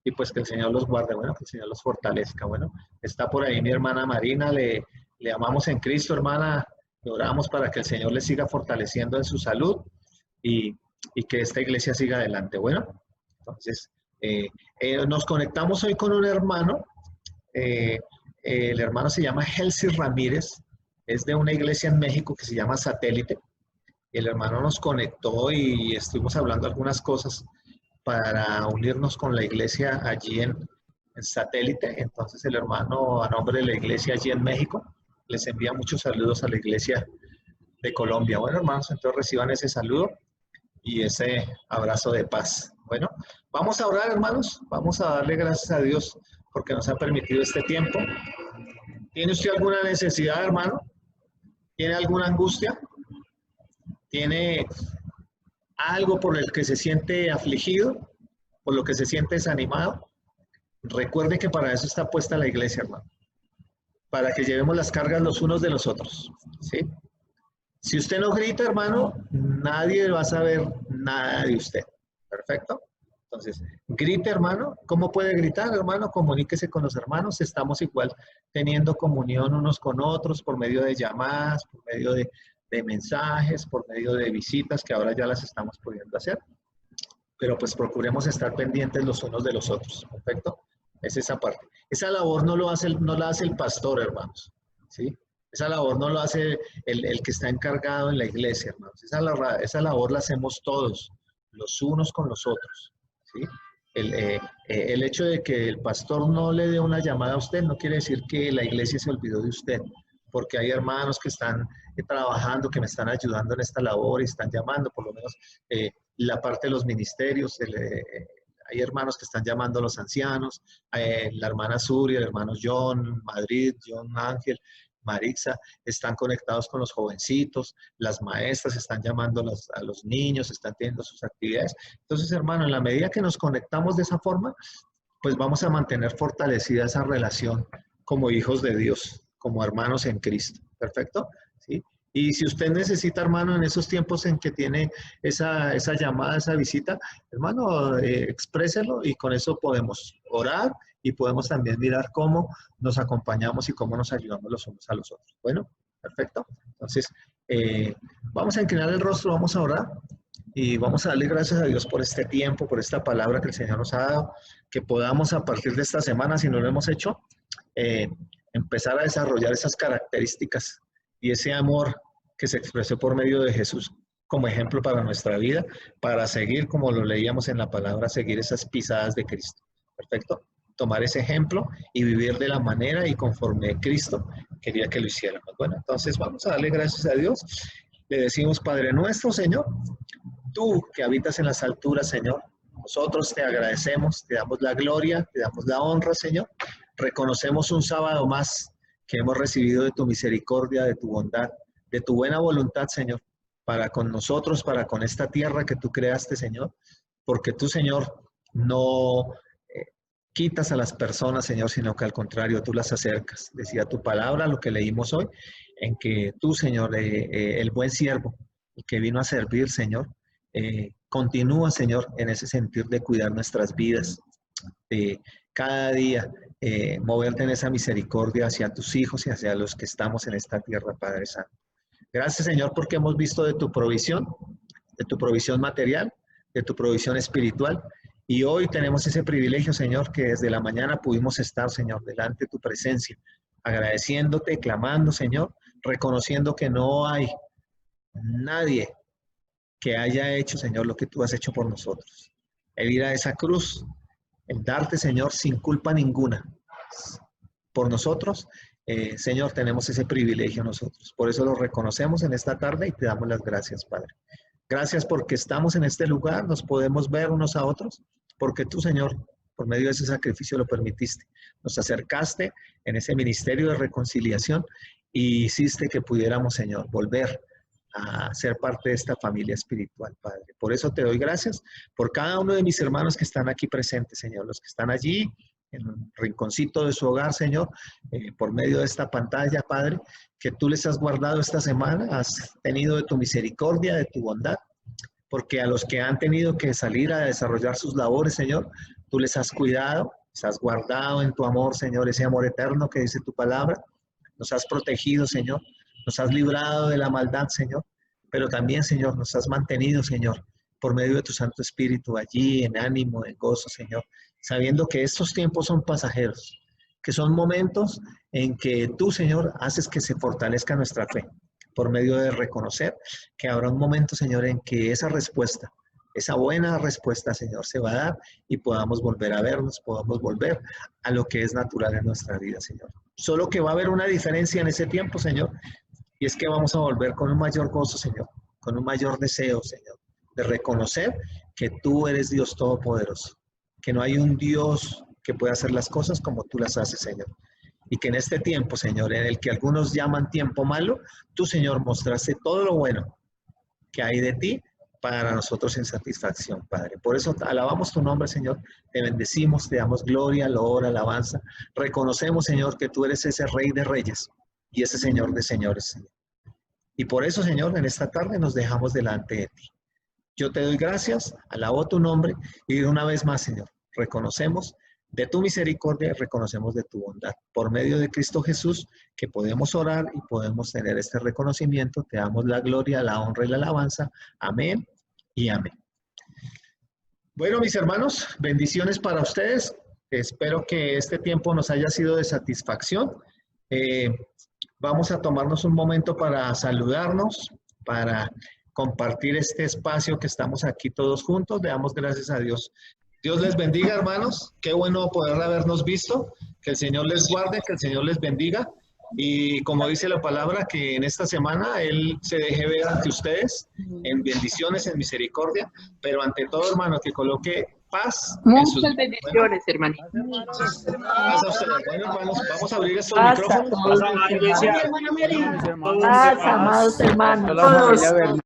Y pues que el Señor los guarde, bueno, que el Señor los fortalezca. Bueno, está por ahí mi hermana Marina, le amamos en Cristo, hermana. Le oramos para que el Señor le siga fortaleciendo en su salud y que esta iglesia siga adelante. Bueno, entonces nos conectamos hoy con un hermano. El hermano se llama Helsi Ramírez, es de una iglesia en México que se llama Satélite. El hermano nos conectó y estuvimos hablando algunas cosas para unirnos con la iglesia allí en Satélite. Entonces el hermano, a nombre de la iglesia allí en México, les envía muchos saludos a la iglesia de Colombia. Bueno, hermanos, entonces reciban ese saludo y ese abrazo de paz. Bueno, vamos a orar, hermanos. Vamos a darle gracias a Dios porque nos ha permitido este tiempo. ¿Tiene usted alguna necesidad, hermano? ¿Tiene alguna angustia? ¿Tiene algo por el que se siente afligido? ¿Por lo que se siente desanimado? Recuerde que para eso está puesta la iglesia, hermano. Para que llevemos las cargas los unos de los otros, ¿sí? Si usted no grita, hermano, nadie va a saber nada de usted. ¿Perfecto? Entonces, grite, hermano. ¿Cómo puede gritar, hermano? Comuníquese con los hermanos. Estamos igual teniendo comunión unos con otros por medio de llamadas, por medio de mensajes, por medio de visitas que ahora ya las estamos pudiendo hacer. Pero pues procuremos estar pendientes los unos de los otros. ¿Perfecto? Es esa parte. Esa labor no la hace el pastor, hermanos. ¿Sí? Esa labor no lo hace el que está encargado en la iglesia, hermanos. Esa labor la hacemos todos, los unos con los otros. ¿Sí? El hecho de que el pastor no le dé una llamada a usted no quiere decir que la iglesia se olvidó de usted, porque hay hermanos que están trabajando, que me están ayudando en esta labor y están llamando, por lo menos la parte de los ministerios, hay hermanos que están llamando a los ancianos, la hermana Suri, el hermano John, Madrid, John Ángel, Marixa, están conectados con los jovencitos, las maestras están llamando a los niños, están teniendo sus actividades. Entonces, hermano, en la medida que nos conectamos de esa forma, pues vamos a mantener fortalecida esa relación como hijos de Dios, como hermanos en Cristo. ¿Perfecto? ¿Sí? Y si usted necesita, hermano, en esos tiempos en que tiene esa llamada, esa visita, hermano, expréselo y con eso podemos orar y podemos también mirar cómo nos acompañamos y cómo nos ayudamos los unos a los otros. Bueno, perfecto. Entonces, vamos a inclinar el rostro, vamos a orar y vamos a darle gracias a Dios por este tiempo, por esta palabra que el Señor nos ha dado, que podamos a partir de esta semana, si no lo hemos hecho, empezar a desarrollar esas características y ese amor que se expresó por medio de Jesús como ejemplo para nuestra vida, para seguir, como lo leíamos en la palabra, seguir esas pisadas de Cristo. ¿Perfecto? Tomar ese ejemplo y vivir de la manera y conforme Cristo quería que lo hiciéramos. Bueno, entonces vamos a darle gracias a Dios. Le decimos, Padre nuestro, Señor, tú que habitas en las alturas, Señor, nosotros te agradecemos, te damos la gloria, te damos la honra, Señor. Reconocemos un sábado más que hemos recibido de tu misericordia, de tu bondad, de tu buena voluntad, Señor, para con nosotros, para con esta tierra que tú creaste, Señor, porque tú, Señor, no quitas a las personas, Señor, sino que al contrario, tú las acercas. Decía tu palabra, lo que leímos hoy, en que tú, Señor, el buen siervo, el que vino a servir, Señor, continúa, Señor, en ese sentir de cuidar nuestras vidas, de cada día moverte en esa misericordia hacia tus hijos y hacia los que estamos en esta tierra, Padre Santo. Gracias, Señor, porque hemos visto de tu provisión material, de tu provisión espiritual, y hoy tenemos ese privilegio, Señor, que desde la mañana pudimos estar, Señor, delante de tu presencia, agradeciéndote, clamando, Señor, reconociendo que no hay nadie que haya hecho, Señor, lo que tú has hecho por nosotros. El ir a esa cruz, el darte, Señor, sin culpa ninguna por nosotros, Señor, tenemos ese privilegio nosotros. Por eso lo reconocemos en esta tarde y te damos las gracias, Padre. Gracias porque estamos en este lugar, nos podemos ver unos a otros, porque tú, Señor, por medio de ese sacrificio lo permitiste. Nos acercaste en ese ministerio de reconciliación y hiciste que pudiéramos, Señor, volver a ser parte de esta familia espiritual, Padre. Por eso te doy gracias por cada uno de mis hermanos que están aquí presentes, Señor, los que están allí en un rinconcito de su hogar, Señor, por medio de esta pantalla, Padre, que tú les has guardado esta semana, has tenido de tu misericordia, de tu bondad, porque a los que han tenido que salir a desarrollar sus labores, Señor, tú les has cuidado, les has guardado en tu amor, Señor, ese amor eterno que dice tu palabra, nos has protegido, Señor, nos has librado de la maldad, Señor, pero también, Señor, nos has mantenido, Señor, por medio de tu Santo Espíritu allí, en ánimo, en gozo, Señor, sabiendo que estos tiempos son pasajeros, que son momentos en que tú, Señor, haces que se fortalezca nuestra fe, por medio de reconocer que habrá un momento, Señor, en que esa respuesta, esa buena respuesta, Señor, se va a dar y podamos volver a vernos, podamos volver a lo que es natural en nuestra vida, Señor. Solo que va a haber una diferencia en ese tiempo, Señor, y es que vamos a volver con un mayor gozo, Señor, con un mayor deseo, Señor, de reconocer que tú eres Dios Todopoderoso, que no hay un Dios que pueda hacer las cosas como tú las haces, Señor. Y que en este tiempo, Señor, en el que algunos llaman tiempo malo, tú, Señor, mostraste todo lo bueno que hay de ti para nosotros en satisfacción, Padre. Por eso alabamos tu nombre, Señor, te bendecimos, te damos gloria, loor, alabanza. Reconocemos, Señor, que tú eres ese Rey de Reyes y ese Señor de Señores, Señor. Y por eso, Señor, en esta tarde nos dejamos delante de ti. Yo te doy gracias, alabo tu nombre y una vez más, Señor, reconocemos de tu misericordia, reconocemos de tu bondad. Por medio de Cristo Jesús, que podemos orar y podemos tener este reconocimiento, te damos la gloria, la honra y la alabanza. Amén y amén. Bueno, mis hermanos, bendiciones para ustedes. Espero que este tiempo nos haya sido de satisfacción. Vamos a tomarnos un momento para saludarnos, para compartir este espacio que estamos aquí todos juntos. Le damos gracias a Dios. Dios les bendiga, hermanos. Qué bueno poder habernos visto. Que el Señor les guarde, que el Señor les bendiga. Y como dice la palabra, que en esta semana Él se deje ver ante ustedes en bendiciones, en misericordia, pero ante todo, hermano, que coloque paz. Muchas bendiciones, hermanito. Gracias a ustedes. Bueno, hermanos, vamos a abrir estos Paz a micrófonos. todos. Paz, amados hermanos. Todos.